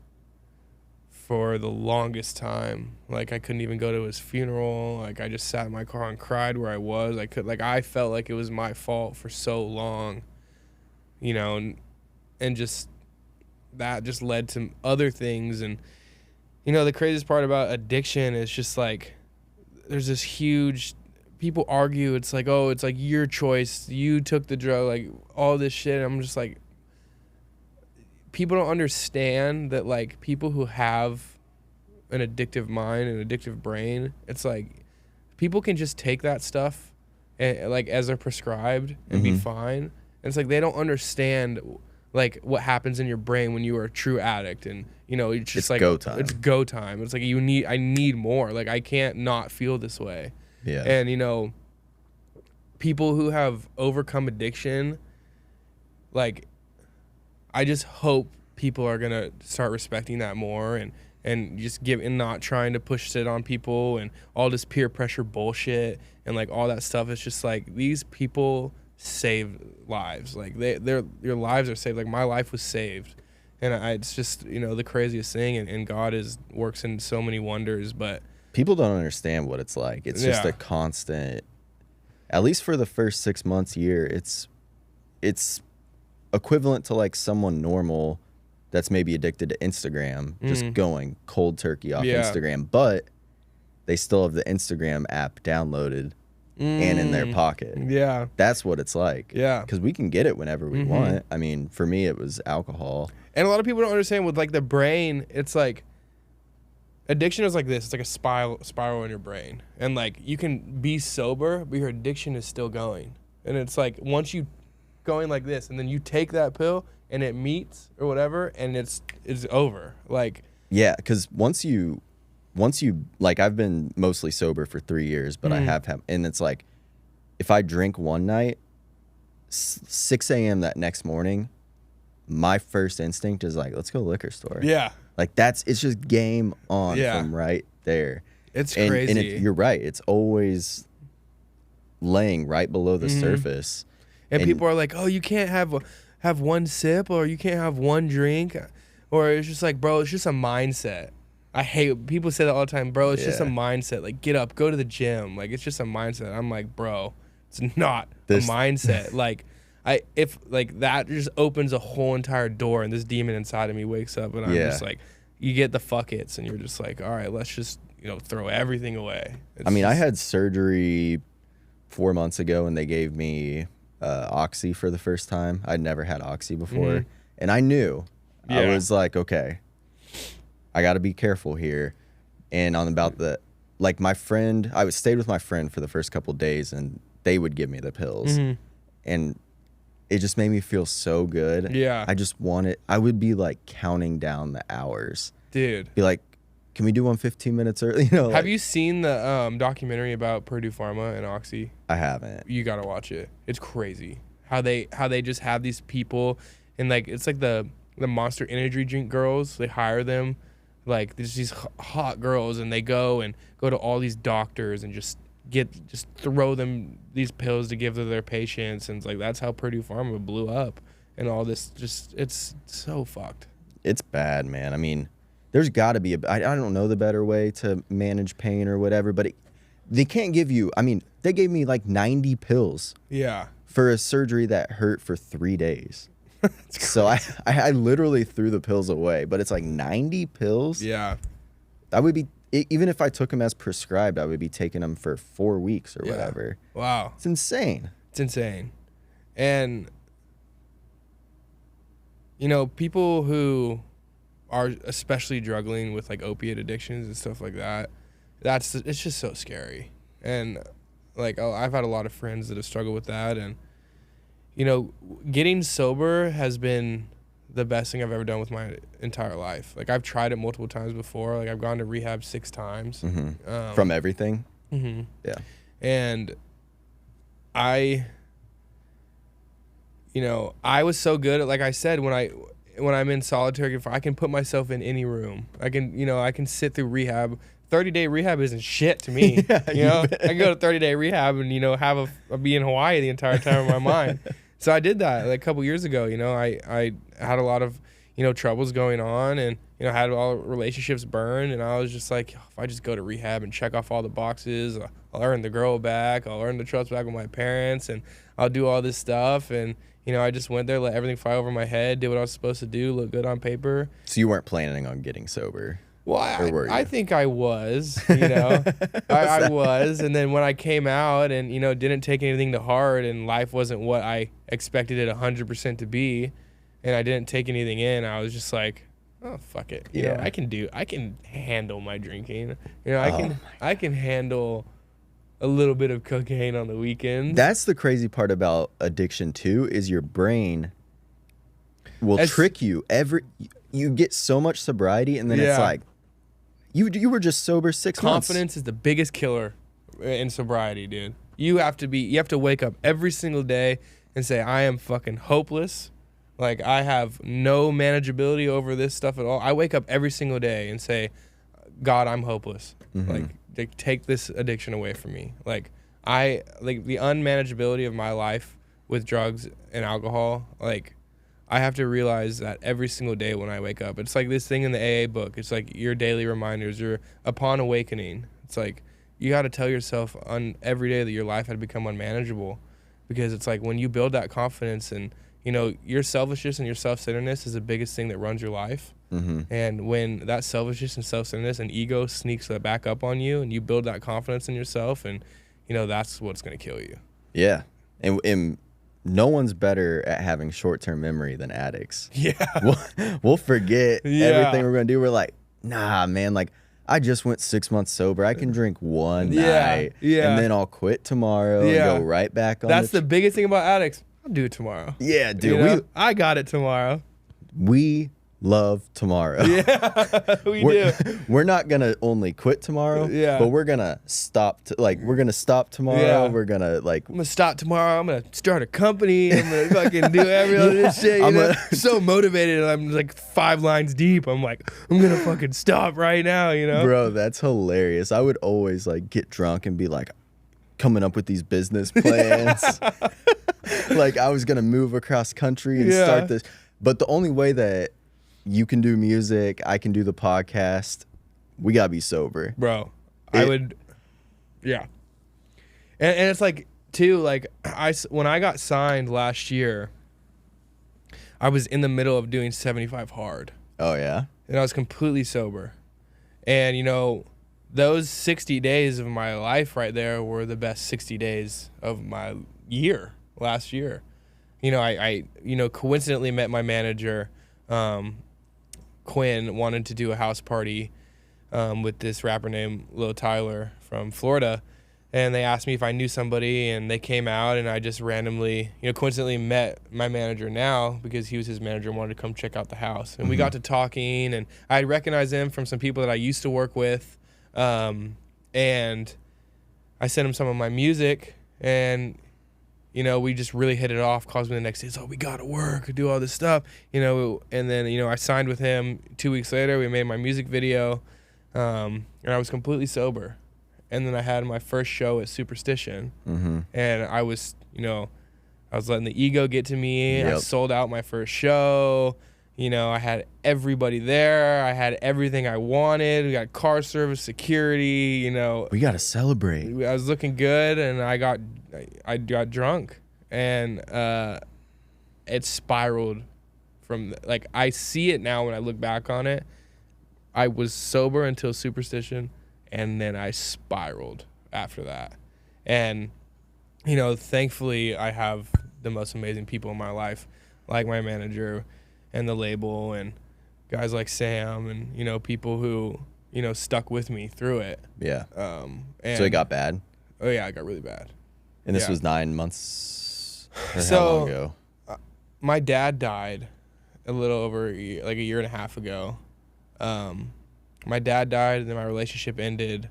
for the longest time. Like I couldn't even go to his funeral. Like I just sat in my car and cried where I was. I felt like it was my fault for so long, you know, and just that just led to other things. And, you know, the craziest part about addiction is just like, there's this huge, people argue. It's like, oh, it's like your choice. You took the drug, like all this shit. I'm just like, people don't understand that like people who have an addictive mind and addictive brain, it's like people can just take that stuff and like as they're prescribed and be fine. And it's like they don't understand like what happens in your brain when you are a true addict. And you know, it's just It's like go time. It's go time. It's like I need more. Like I can't not feel this way. yeah. And you know, people who have overcome addiction, like I just hope people are gonna start respecting that more and just not trying to push shit on people and all this peer pressure bullshit and like all that stuff. It's just like these people save lives. Like your lives are saved. Like my life was saved, and it's just, you know, the craziest thing. And God works in so many wonders, but people don't understand what it's like. It's just Yeah. a constant, at least for the first 6 months, year, it's equivalent to like someone normal that's maybe addicted to Instagram, just going cold turkey off Instagram, but they still have the Instagram app downloaded and in their pocket. Yeah. That's what it's like. Yeah. Because we can get it whenever we want. I mean, for me, it was alcohol. And a lot of people don't understand with like the brain, it's like addiction is like this. It's like a spiral in your brain. And like you can be sober, but your addiction is still going. And it's like once you going like this and then you take that pill and it meets or whatever and it's over. Like Yeah, because once you like, I've been mostly sober for 3 years, but I have and it's like if I drink one night, 6 a.m. that next morning, my first instinct is like, let's go to the liquor store. yeah. Like it's just game on from right there. It's and, crazy. And you're right. It's always laying right below the surface. And people are like, oh, you can't have one sip or you can't have one drink. Or it's just like, bro, it's just a mindset. I hate, people say that all the time, bro, it's just a mindset. Like, get up, go to the gym. Like, it's just a mindset. I'm like, bro, it's not a mindset. Like, if that just opens a whole entire door and this demon inside of me wakes up and I'm just like, you get the fuck it's and you're just like, all right, let's just, you know, throw everything away. I mean, I had surgery 4 months ago and they gave me Oxy for the first time. I'd never had Oxy before. And I knew. I was like, okay, I got to be careful here. And on about my friend, I stayed with my friend for the first couple of days, and they would give me the pills. And it just made me feel so good. Yeah. I just wanted, I would be like counting down the hours. Dude. Be like, can we do one 15 minutes early? Have you seen the documentary about Purdue Pharma and Oxy? I haven't. You gotta watch it. It's crazy how they just have these people, and like it's like the Monster Energy drink girls. They hire them, like there's these hot girls, and they go to all these doctors and just throw them these pills to give to their patients, and it's like that's how Purdue Pharma blew up, and all this it's so fucked. It's bad, man. I mean, there's got to be I don't know the better way to manage pain or whatever, but they can't give you. I mean, they gave me like 90 pills. Yeah. For a surgery that hurt for 3 days. So I literally threw the pills away, but it's like 90 pills. Yeah. I would be, even if I took them as prescribed, I would be taking them for 4 weeks or whatever. Wow. It's insane. It's insane. And, people who are especially struggling with like opiate addictions and stuff like that, it's just so scary. And like I've had a lot of friends that have struggled with that, and getting sober has been the best thing I've ever done with my entire life. Like I've tried it multiple times before. Like I've gone to rehab 6 times. From everything. Yeah. And I was so good at, like I said, when I'm in solitary confinement, I can put myself in any room. I can sit through rehab. 30-day rehab isn't shit to me. I can go to 30-day rehab and be in Hawaii the entire time of my mind. So I did that like a couple years ago. I had a lot of troubles going on, and had all relationships burned, and I was just like, if I just go to rehab and check off all the boxes, I'll earn the girl back, I'll earn the trust back with my parents, and I'll do all this stuff. And I just went there, let everything fly over my head, did what I was supposed to do, look good on paper. So you weren't planning on getting sober? Well, I think I was, I was. And then when I came out and, didn't take anything to heart, and life wasn't what I expected it 100% to be, and I didn't take anything in, I was just like, oh, fuck it. I can handle my drinking. I can handle a little bit of cocaine on the weekends. That's the crazy part about addiction too, is your brain will trick you. You get so much sobriety, and then it's like, you were just sober 6 months. Confidence is the biggest killer in sobriety, dude. You have to wake up every single day and say, I am fucking hopeless. Like, I have no manageability over this stuff at all. I wake up every single day and say, God, I'm hopeless. Like, take this addiction away from me. Like the unmanageability of my life with drugs and alcohol, like, I have to realize that every single day when I wake up. It's like this thing in the AA book. It's like your daily reminders. You're upon awakening. It's like you got to tell yourself on every day that your life had become unmanageable, because it's like when you build that confidence, and your selfishness and your self-centeredness is the biggest thing that runs your life. And when that selfishness and self-centeredness and ego sneaks back up on you, and you build that confidence in yourself, and that's what's going to kill you. Yeah. And no one's better at having short-term memory than addicts. Yeah. We'll forget everything we're going to do. We're like, nah, man, like, I just went 6 months sober. I can drink one night, and then I'll quit tomorrow and go right back on. That's the biggest thing about addicts. I'll do it tomorrow. Yeah, dude. I got it tomorrow. We love tomorrow. Yeah, do. We're not gonna only quit tomorrow. But we're gonna stop. We're gonna stop tomorrow. Yeah. We're gonna I'm gonna stop tomorrow. I'm gonna start a company. I'm gonna fucking do every other shit. I'm so motivated. I'm like 5 lines deep. I'm like, I'm gonna fucking stop right now. Bro, that's hilarious. I would always like get drunk and be like, coming up with these business plans. Like I was gonna move across country and start this. But the only way that you can do music, I can do the podcast, we gotta be sober, bro. And it's like too, like when I got signed last year, I was in the middle of doing 75 hard. Oh yeah. And I was completely sober, and those 60 days of my life right there were the best 60 days of my year. last year. I coincidentally met my manager, Quinn, wanted to do a house party with this rapper named Lil Tyler from Florida. And they asked me if I knew somebody, and they came out, and I just randomly, coincidentally met my manager now because he was his manager and wanted to come check out the house. And we got to talking, and I recognized him from some people that I used to work with. And I sent him some of my music, and, we just really hit it off. Calls me the next day, so we got to work, do all this stuff, and then, I signed with him 2 weeks later. We made my music video, and I was completely sober. And then I had my first show at Superstition, and I was, I was letting the ego get to me. Yep. I sold out my first show. I had everybody there. I had everything I wanted. We got car service, security. We got to celebrate. I was looking good, and I got drunk, and it spiraled from I see it now when I look back on it. I was sober until Superstition. And then I spiraled after that. And, thankfully I have the most amazing people in my life, like my manager and the label and guys like Sam and, people who, stuck with me through it. Yeah. And So it got bad? Oh, yeah, it got really bad. And this was 9 months? Or So, how long ago? My dad died a little over a year and a half ago. My dad died, and then my relationship ended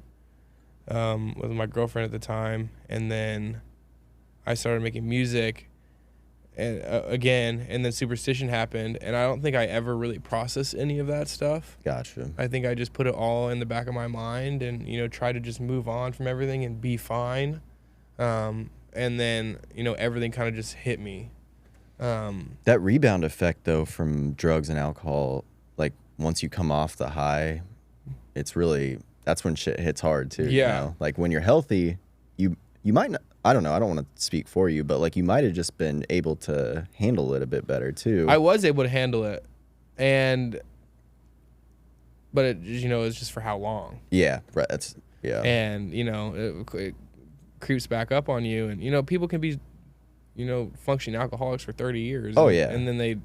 with my girlfriend at the time, and then I started making music, and again, and then Superstition happened, and I don't think I ever really processed any of that stuff. Gotcha. I think I just put it all in the back of my mind, and try to just move on from everything and be fine, and then everything kind of just hit me. That rebound effect, though, from drugs and alcohol, once you come off the high, it's really, that's when shit hits hard too. Yeah. When you're healthy, you might not, I don't know, I don't want to speak for you, but you might have just been able to handle it a bit better too. I was able to handle it, but it, it's just for how long. Yeah, right. That's, yeah. And it creeps back up on you, and people can be, functioning alcoholics for 30 years. Oh, yeah. And then they,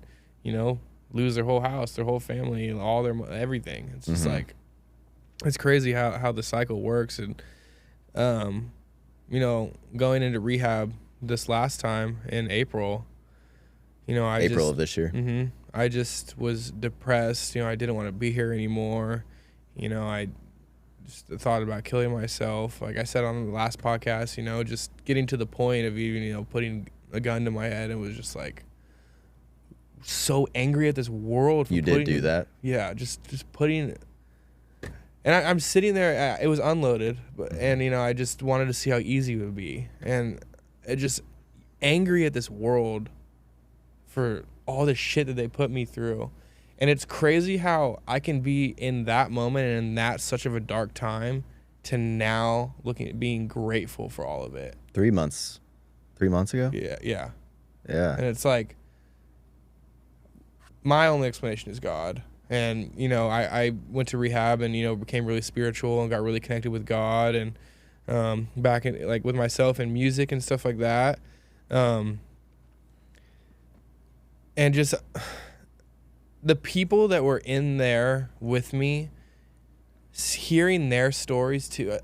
lose their whole house, their whole family, all their everything. It's just it's crazy how the cycle works. And going into rehab this last time in April, April of this year. I just was depressed. I didn't want to be here anymore. I just thought about killing myself. Like I said on the last podcast, just getting to the point of even, putting a gun to my head, and was just so angry at this world. You did do that? Yeah, just putting. And I'm sitting there. It was unloaded, and I just wanted to see how easy it would be, and it just angry at this world for all the shit that they put me through. And it's crazy how I can be in that moment and in that such of a dark time to now looking at being grateful for all of it. 3 months. 3 months ago? Yeah. Yeah. And it's my only explanation is God. And, I went to rehab and, became really spiritual and got really connected with God and back in, with myself and music and stuff like that. And just the people that were in there with me, hearing their stories too.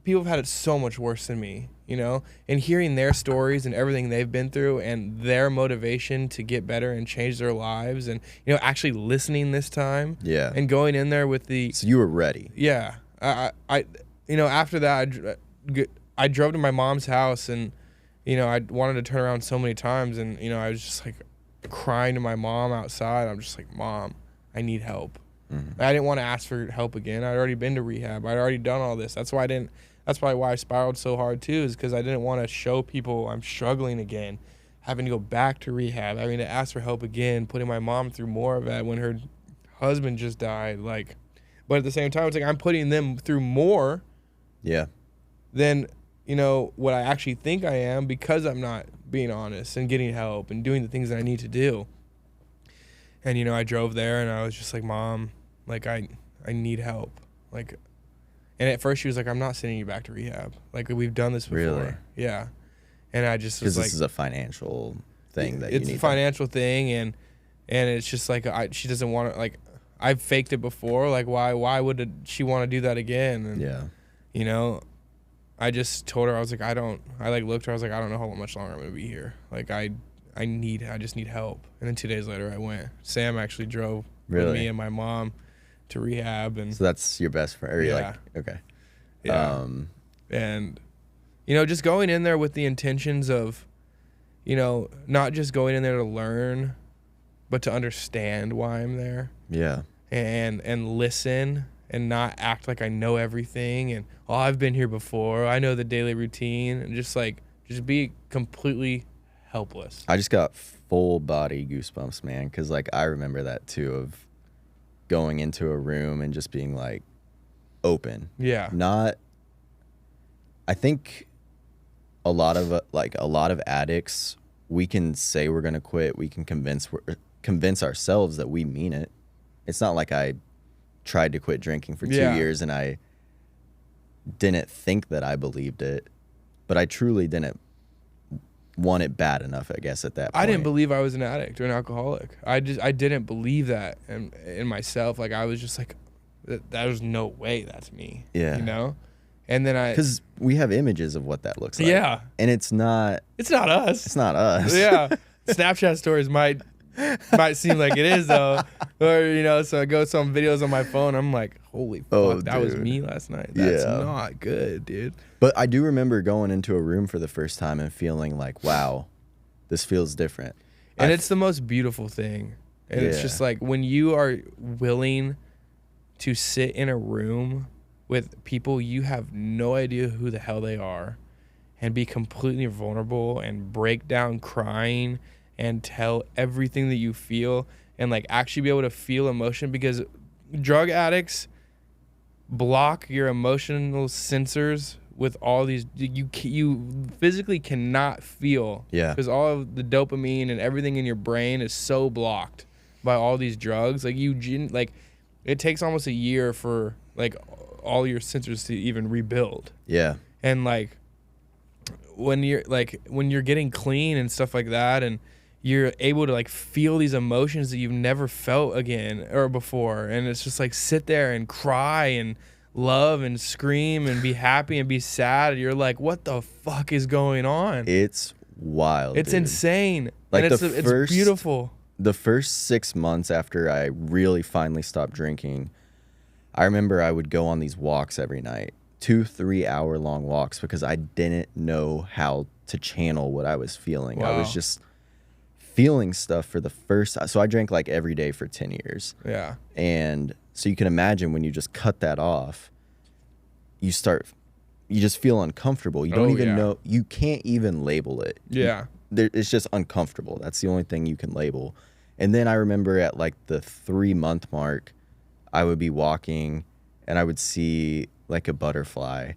People have had it so much worse than me, and hearing their stories and everything they've been through and their motivation to get better and change their lives, and actually listening this time, and going in there with so you were ready. Yeah, I after that I drove to my mom's house, and I wanted to turn around so many times, and I was just crying to my mom outside. I'm just Mom, I need help. I didn't want to ask for help again. I'd already been to rehab. I'd already done all this. That's probably why I spiraled so hard too, is because I didn't want to show people I'm struggling again, having to go back to rehab, having to ask for help again, putting my mom through more of that when her husband just died. But at the same time, it's I'm putting them through more than, what I actually think I am, because I'm not being honest and getting help and doing the things that I need to do. And, I drove there and I was just Mom, I need help. And at first she was I'm not sending you back to rehab. We've done this before. Really? Yeah. And I just was because like, this is a financial thing that you it's need. a financial thing, and it's just like she doesn't want to, like, I've faked it before. Like, why would she want to do that again? And, Yeah. you know, I just told her, I was like, I looked at her, I was like, I don't know how much longer I'm going to be here. Like, I just need help. And then 2 days later I went. Sam actually drove with me and my mom to rehab. And so that's your best friend? Or you're yeah. like, okay. Yeah. And, you know, just going in there with the intentions of, you know, not just going in there to learn, but to understand why I'm there. Yeah. And listen and not act like I know everything and, oh, I've been here before. I know the daily routine, and just be completely helpless. I just got full body goosebumps, man, because like I remember that too, of going into a room and just being like open. Yeah. I think a lot of addicts, we can say we're gonna quit. We can convince ourselves that we mean it. It's not like I tried to quit drinking for 2 years and I didn't think that I believed it, but I truly didn't want it bad enough, I guess, at that point. I didn't believe I was an addict or an alcoholic. I didn't believe that in myself. Like, I was just like, there's no way that's me. Yeah. You know? And then because we have images of what that looks like. Yeah. And it's not us. It's not us. Yeah. Snapchat stories might seem like it is, though. Or, you know, so I go some videos on my phone. I'm like, holy fuck, that was me last night. That's not good, dude. But I do remember going into a room for the first time and feeling like, wow, this feels different. And it's the most beautiful thing. And it's just like, when you are willing to sit in a room with people you have no idea who the hell they are and be completely vulnerable and break down crying and tell everything that you feel and like actually be able to feel emotion, because drug addicts block your emotional sensors with all these, you physically cannot feel, because all of the dopamine and everything in your brain is so blocked by all these drugs. Like it takes almost a year for like all your sensors to even rebuild. Yeah. And like when you're getting clean and stuff like that, and you're able to like feel these emotions that you've never felt again or before, and it's just like sit there and cry and love and scream and be happy and be sad, and you're like, what the fuck is going on? It's wild. It's insane. Like, and it's beautiful. The first 6 months after I really finally stopped drinking, I remember I would go on these walks every night, 2-3 hour long walks, because I didn't know how to channel what I was feeling. Wow. I was just feeling stuff for the first time. So I drank like every day for 10 years. Yeah. And so you can imagine when you just cut that off, you just feel uncomfortable. You don't even know, you can't even label it. Yeah. It's just uncomfortable. That's the only thing you can label. And then I remember at like the 3-month mark, I would be walking and I would see like a butterfly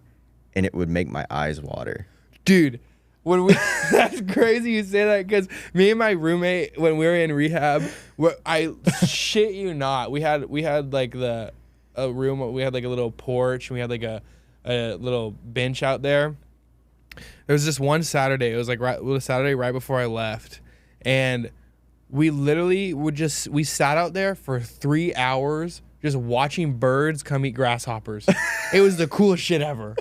and it would make my eyes water. Dude, that's crazy you say that, because me and my roommate, when we were in rehab, I shit you not, we had like a room, we had like a little porch, and we had like a little bench out there. There was this one Saturday, it was like Saturday right before I left, and we literally we sat out there for 3 hours just watching birds come eat grasshoppers. It was the coolest shit ever.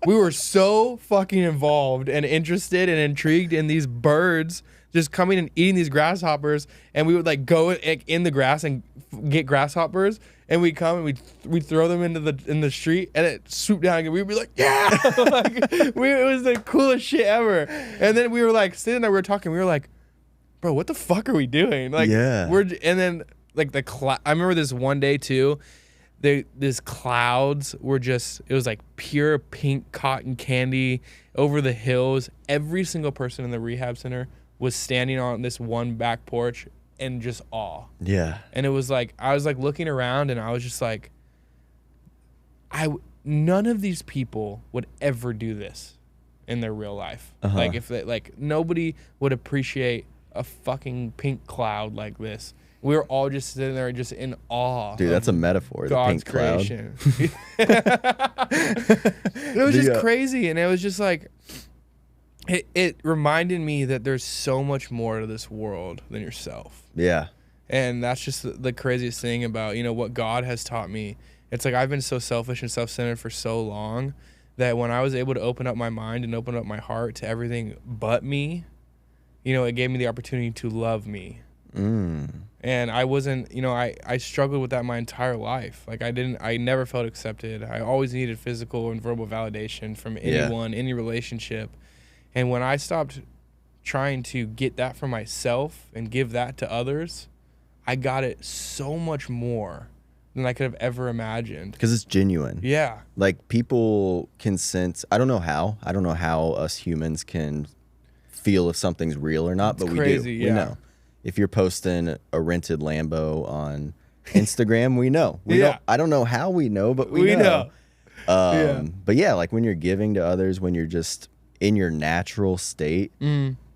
We were so fucking involved and interested and intrigued in these birds just coming and eating these grasshoppers, and we would like go in the grass and get grasshoppers, and we'd come and we'd throw them in the street, and it swooped down and we'd be like, yeah. It was the coolest shit ever. And then we were like sitting there, we were talking, we were like, bro, what the fuck are we doing? Like, and then like I remember this one day too, these clouds were just, it was like pure pink cotton candy over the hills. Every single person in the rehab center was standing on this one back porch in just awe. Yeah. And it was like, I was like looking around, and I was just like, none of these people would ever do this in their real life. Like, if they, like, nobody would appreciate a fucking pink cloud like this. We were all just sitting there just in awe. Dude, that's a metaphor. God's the pink creation. Cloud. It was just crazy. And it was just like, it reminded me that there's so much more to this world than yourself. Yeah. And that's just the craziest thing about, what God has taught me. It's like I've been so selfish and self-centered for so long that when I was able to open up my mind and open up my heart to everything but me, it gave me the opportunity to love me. And I wasn't, I struggled with that my entire life. Like I never felt accepted. I always needed physical and verbal validation from anyone, any relationship. And when I stopped trying to get that for myself and give that to others, I got it so much more than I could have ever imagined. Because it's genuine. Yeah. Like people can sense, I don't know how us humans can feel if something's real or not, It's but crazy, we do. We know. If you're posting a rented Lambo on Instagram, we know. I don't know how we know, but we know. But yeah, like when you're giving to others, when you're just in your natural state,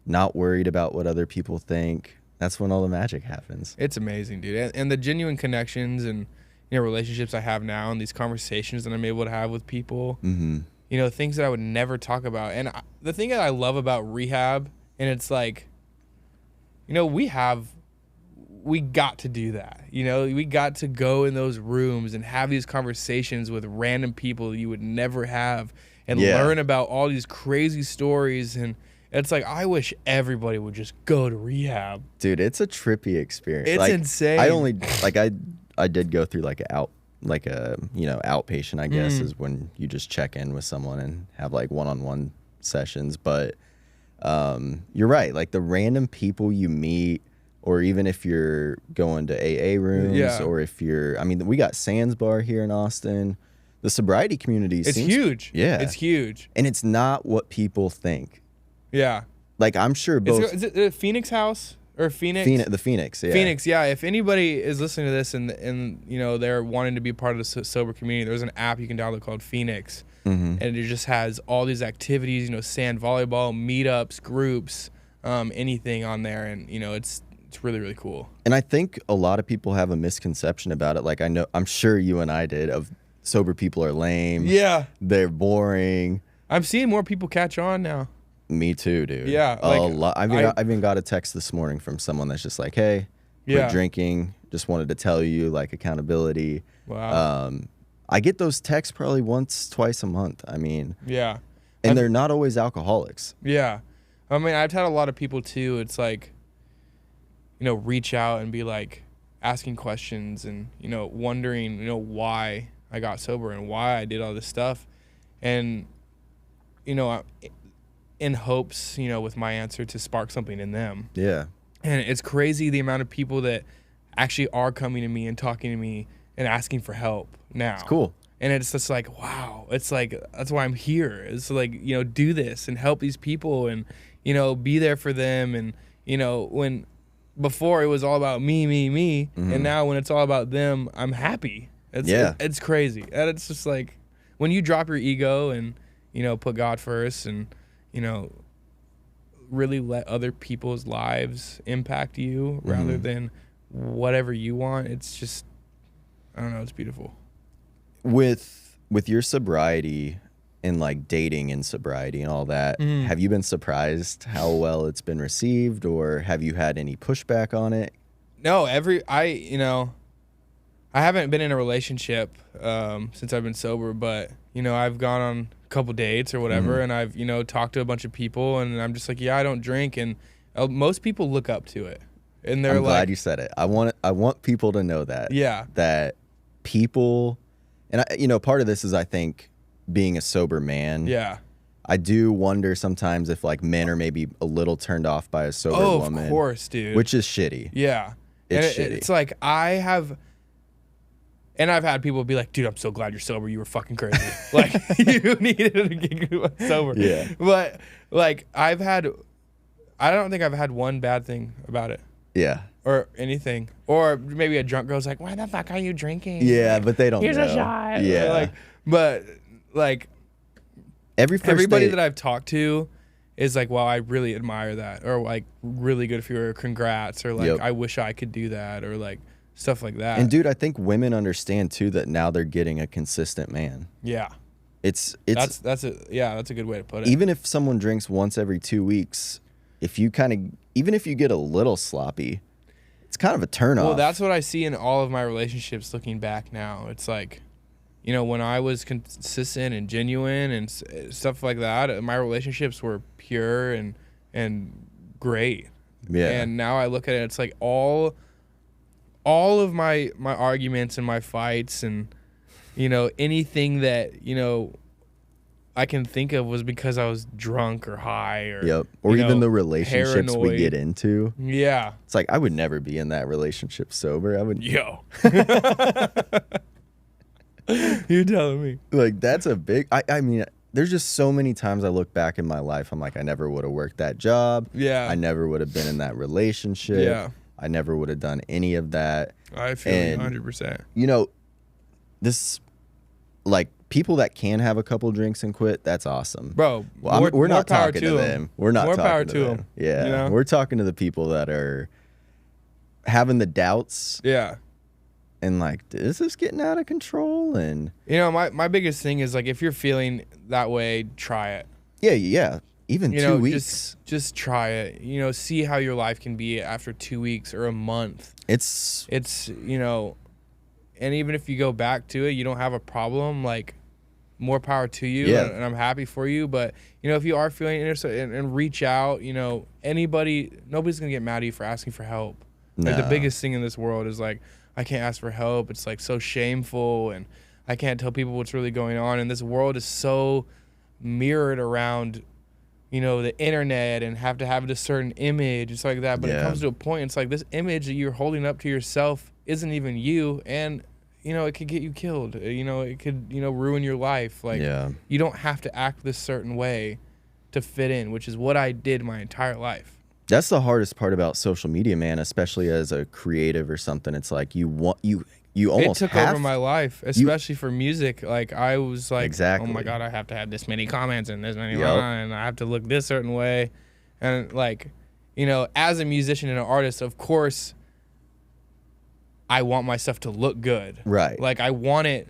not worried about what other people think, that's when all the magic happens. It's amazing, dude. And the genuine connections and relationships I have now and these conversations that I'm able to have with people, things that I would never talk about. And the thing that I love about Rehab, and it's like, we got to do that. We got to go in those rooms and have these conversations with random people you would never have and learn about all these crazy stories. And it's like, I wish everybody would just go to Rehab. Dude, it's a trippy experience. It's insane. I did go through outpatient, I guess, is when you just check in with someone and have like one-on-one sessions. But you're right. Like the random people you meet, or even if you're going to AA rooms, or if we got Sands Bar here in Austin. The sobriety community it's huge. Yeah. It's huge. And it's not what people think. Yeah. Like I'm sure both. Is it the Phoenix House or Phoenix? The Phoenix, yeah. Phoenix, yeah. If anybody is listening to this and they're wanting to be part of the sober community, there's an app you can download called Phoenix, and it just has all these activities, sand volleyball, meetups, groups, anything on there, and it's really, really cool. And I think a lot of people have a misconception about it. Like I'm sure you and I did, of sober people are lame. Yeah. They're boring. I'm seeing more people catch on now. Me too, dude. Yeah. A lot. I even got a text this morning from someone that's just like, hey, quit drinking. Just wanted to tell you, like, accountability. Wow. I get those texts probably once, twice a month. Yeah. And they're not always alcoholics. Yeah. I've had a lot of people too. It's like, reach out and be like asking questions and, wondering, why I got sober and why I did all this stuff. And, in hopes, with my answer to spark something in them. Yeah. And it's crazy the amount of people that actually are coming to me and talking to me and asking for help now. It's cool. And it's just like, wow. It's like, that's why I'm here. It's like, do this and help these people and, be there for them. And, when before it was all about me. And now when it's all about them, I'm happy. It's crazy. And it's just like, when you drop your ego and, put God first and, really let other people's lives impact you rather than whatever you want. It's just, I don't know, it's beautiful. With your sobriety and like dating and sobriety and all that, have you been surprised how well it's been received, or have you had any pushback on it? No, I haven't been in a relationship since I've been sober, but I've gone on a couple dates or whatever, and I've talked to a bunch of people, and I'm just like, yeah, I don't drink, and most people look up to it, and they're I'm glad you said it. I want people to know that. Yeah. That people, and part of this is, I think, being a sober man. Yeah. I do wonder sometimes if like men are maybe a little turned off by a sober woman. Of course, dude. Which is shitty. Yeah. It's shitty. It's like I've had people be like, dude, I'm so glad you're sober. You were fucking crazy. Like, you needed to get sober. Yeah. But, like, I don't think I've had one bad thing about it. Yeah. Or anything. Or maybe a drunk girl's like, why the fuck are you drinking? Yeah, but they don't know. Here's a shot. Yeah. Everybody that I've talked to is like, wow, I really admire that. Or, like, really good for you. Or congrats. Or, like, I wish I could do that. Or, like, stuff like that. And dude, I think women understand too that now they're getting a consistent man. Yeah. It's that's a good way to put it. even if someone drinks once every 2 weeks, even if you get a little sloppy, it's kind of a turn off. Well, that's what I see in all of my relationships looking back now. It's like, when I was consistent and genuine and stuff like that, my relationships were pure and great. Yeah. And now I look at it, it's like all of my arguments and my fights and, anything that, I can think of was because I was drunk or high or or even the relationships paranoid. we get into. Yeah. It's like I would never be in that relationship sober. I would. Yo. You're telling me. Like that's a big. I mean, there's just so many times I look back in my life. I'm like, I never would have worked that job. Yeah. I never would have been in that relationship. Yeah. I never would have done any of that. I feel And, 100%. This, like, people that can have a couple drinks and quit, that's awesome. Bro, We're not power talking to them. We're not more talking power to them. Yeah. We're talking to the people that are having the doubts. Yeah. And like, is this getting out of control? And my biggest thing is like, if you're feeling that way, try it. Yeah. Even 2 weeks. Just try it. See how your life can be after 2 weeks or a month. It's and even if you go back to it, you don't have a problem, like, more power to you. Yeah. And I'm happy for you. But, if you are feeling interested and reach out, nobody's going to get mad at you for asking for help. Like, the biggest thing in this world is like, I can't ask for help. It's like so shameful and I can't tell people what's really going on. And this world is so mirrored around, the internet and have to have a certain image and stuff like that. But it comes to a point, it's like this image that you're holding up to yourself isn't even you. And, it could get you killed. It could, ruin your life. Like, you don't have to act this certain way to fit in, which is what I did my entire life. That's the hardest part about social media, man, especially as a creative or something. It's like you almost it took over my life, especially for music. Like, I was like, exactly. Oh my God, I have to have this many comments and this many lines. I have to look this certain way. And like, as a musician and an artist, of course, I want my stuff to look good. Right. Like, I want it.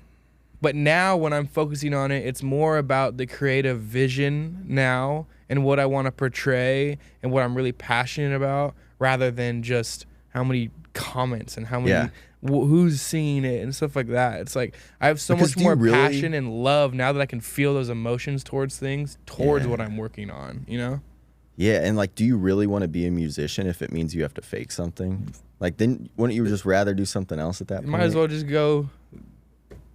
But now when I'm focusing on it, it's more about the creative vision now and what I want to portray and what I'm really passionate about, rather than just how many comments and how many who's seeing it and stuff like that. It's like I have so much more passion and love now that I can feel those emotions towards things, towards what I'm working on, Yeah, and like, do you really want to be a musician if it means you have to fake something? Like, then wouldn't you just rather do something else at that point? Might as well just go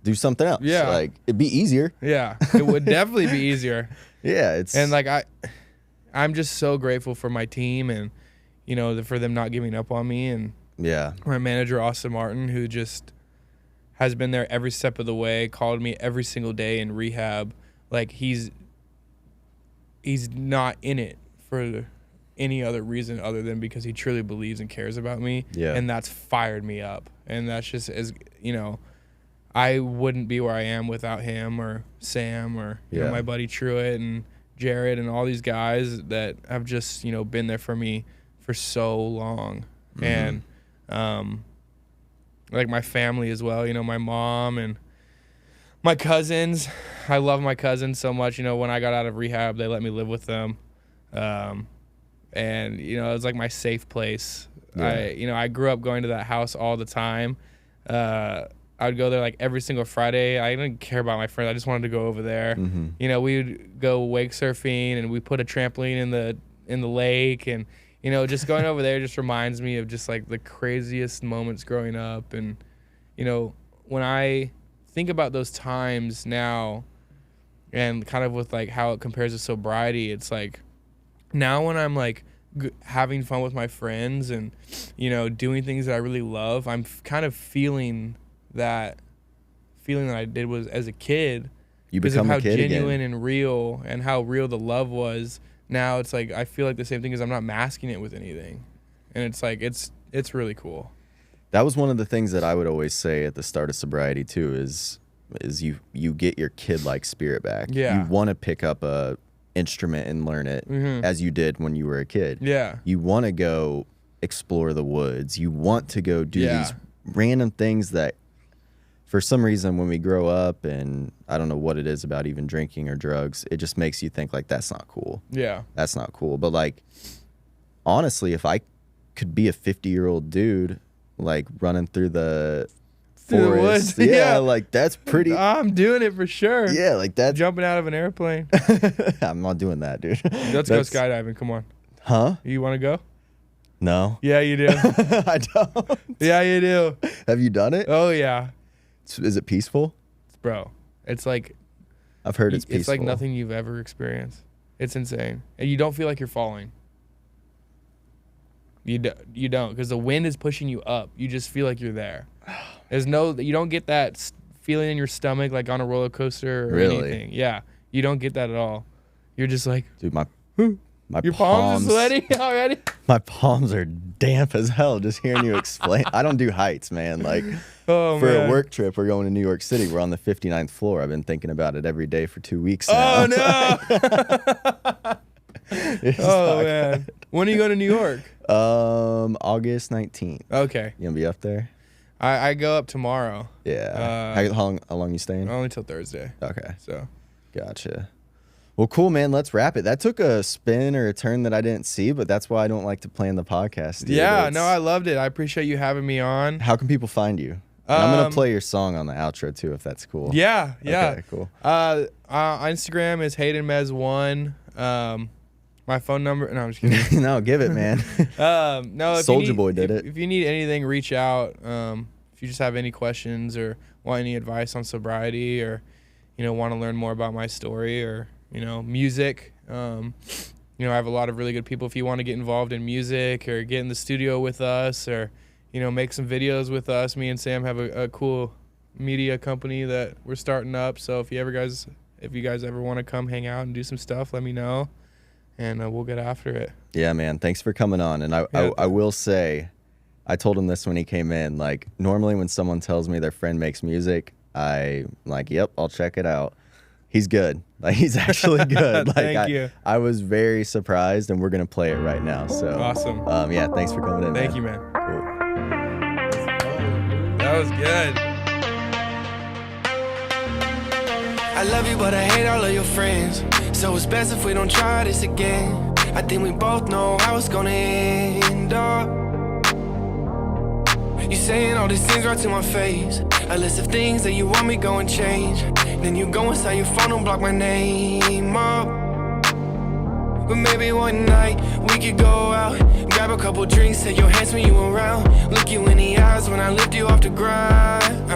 do something else. Yeah. Like, it'd be easier. Yeah, it would definitely be easier. Yeah, and like I'm just so grateful for my team and for them not giving up on me, and my manager Austin Martin, who just has been there every step of the way, called me every single day in rehab. Like, he's not in it for any other reason other than because he truly believes and cares about me. Yeah. And that's fired me up. And that's just I wouldn't be where I am without him or Sam or my buddy Truett and Jared and all these guys that have just, been there for me for so long. And like my family as well, my mom and my cousins. I love my cousins so much. When I got out of rehab, they let me live with them. And it was like my safe place. I grew up going to that house all the time. I would go there like every single Friday. I didn't care about my friends. I just wanted to go over there. We would go wake surfing, and we put a trampoline in the lake, and just going over there just reminds me of just like the craziest moments growing up. And when I think about those times now, and kind of with like how it compares to sobriety, it's like now when I'm like having fun with my friends and doing things that I really love, I'm kind of feeling that I did was as a kid. You become a kid again. Because of how genuine and real and how real the love was. Now it's like I feel like the same thing is I'm not masking it with anything, and it's like it's really cool. That was one of the things that I would always say at the start of sobriety too. Is you get your kid-like spirit back. Yeah. You want to pick up a instrument and learn it as you did when you were a kid. Yeah. You want to go explore the woods. You want to go do these random things that for some reason, when we grow up, and I don't know what it is about even drinking or drugs, it just makes you think like, that's not cool. Yeah. That's not cool. But like, honestly, if I could be a 50-year-old dude, like running through the forest, woods. Yeah. like that's pretty. I'm doing it for sure. Yeah, like that. Jumping out of an airplane. I'm not doing that, dude. Let's go skydiving. Come on. Huh? You want to go? No. Yeah, you do. I don't. Yeah, you do. Have you done it? Oh, yeah. Is it peaceful? Bro, it's like... I've heard it's peaceful. It's like nothing you've ever experienced. It's insane. And you don't feel like you're falling. You don't, because the wind is pushing you up. You just feel like you're there. You don't get that feeling in your stomach like on a roller coaster or anything. Yeah, you don't get that at all. You're just like... Dude, my your palms are sweaty already? My palms are damp as hell just hearing you explain. I don't do heights, man. Like, a work trip, we're going to New York City. We're on the 59th floor. I've been thinking about it every day for 2 weeks now. Oh, no. Oh, man. When are you going to New York? August 19th. Okay. You gonna be up there? I go up tomorrow. Yeah. How long you staying? Only till Thursday. Okay. So. Gotcha. Well, cool, man. Let's wrap it. That took a spin or a turn that I didn't see, but that's why I don't like to plan the podcast. Dude. Yeah, no, I loved it. I appreciate you having me on. How can people find you? And I'm gonna play your song on the outro too, if that's cool. Yeah. Okay, cool. Instagram is Hayden Mares 1. My phone number. No, I'm just kidding. No, give it, man. No, if Soulja Boy did it. If you need anything, reach out. If you just have any questions or want any advice on sobriety, or want to learn more about my story, or music. I have a lot of really good people. If you want to get involved in music or get in the studio with us, or make some videos with us, me and Sam have a cool media company that we're starting up. So if you guys ever want to come hang out and do some stuff, let me know, and we'll get after it. Yeah, man. Thanks for coming on. And I will say, I told him this when he came in. Like, normally when someone tells me their friend makes music, I'm like, yep, I'll check it out. He's good. Like, he's actually good. Like, Thank you. I was very surprised, and we're gonna play it right now. So awesome. Yeah, thanks for coming in. Thank you, man. Cool. That was good. I love you, but I hate all of your friends. So it's best if we don't try this again. I think we both know how it's gonna end up. You saying all these things right to my face. A list of things that you want me go and change. Then you go inside your phone and block my name up. But maybe one night we could go out, grab a couple drinks, take your hands when you around, look you in the eyes when I lift you off the ground.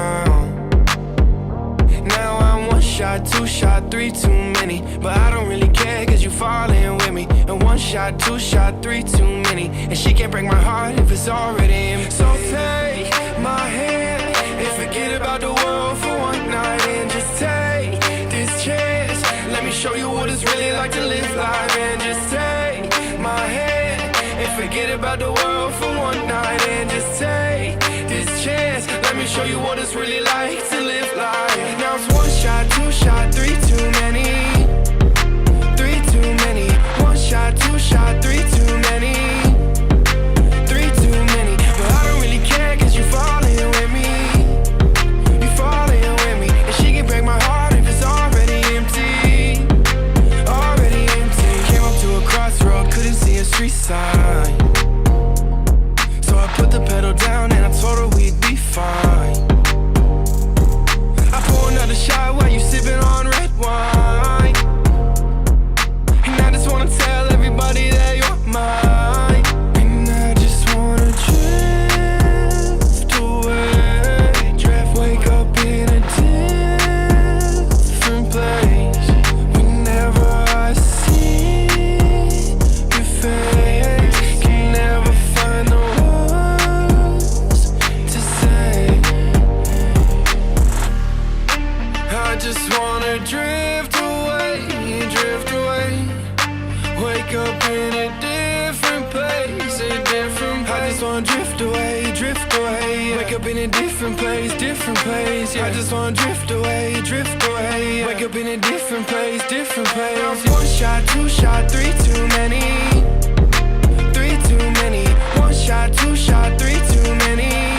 Now I'm one shot, two shot, three too many, but I don't really care cause you falling with me. And one shot, two shot, three too many, and she can't break my heart if it's already in. So take my hand and forget about the world for one night, and just take this chance. Let me show you what it's really like to live life. And just take my hand and forget about the world for one night, and just take this chance. Let me show you what it's really like to live life. Now it's one shot, two shot, three too many. Three too many. One shot, two shot, three too many. Three too many. But I don't really care cause you falling with me. You falling with me. And she can break my heart if it's already empty. Already empty. Came up to a crossroad, couldn't see a street sign. So I put the pedal down and I told her we'd be fine. I pour another shot while you sipping on red wine. And I just wanna tell everybody that you're mine. And I just wanna drift away. Drift, wake up in a different place. Whenever I see your face, can never find the words to say. I just wanna drift away, drift away. Wake up in a different place, a different place. I just wanna drift away, drift away. Wake up in a different place, different place. Yeah. I just wanna drift away, drift away. Yeah. Wake up in a different place, different place. Now it's one shot, two shot, three too many. Three too many. One shot, two shot, three too many.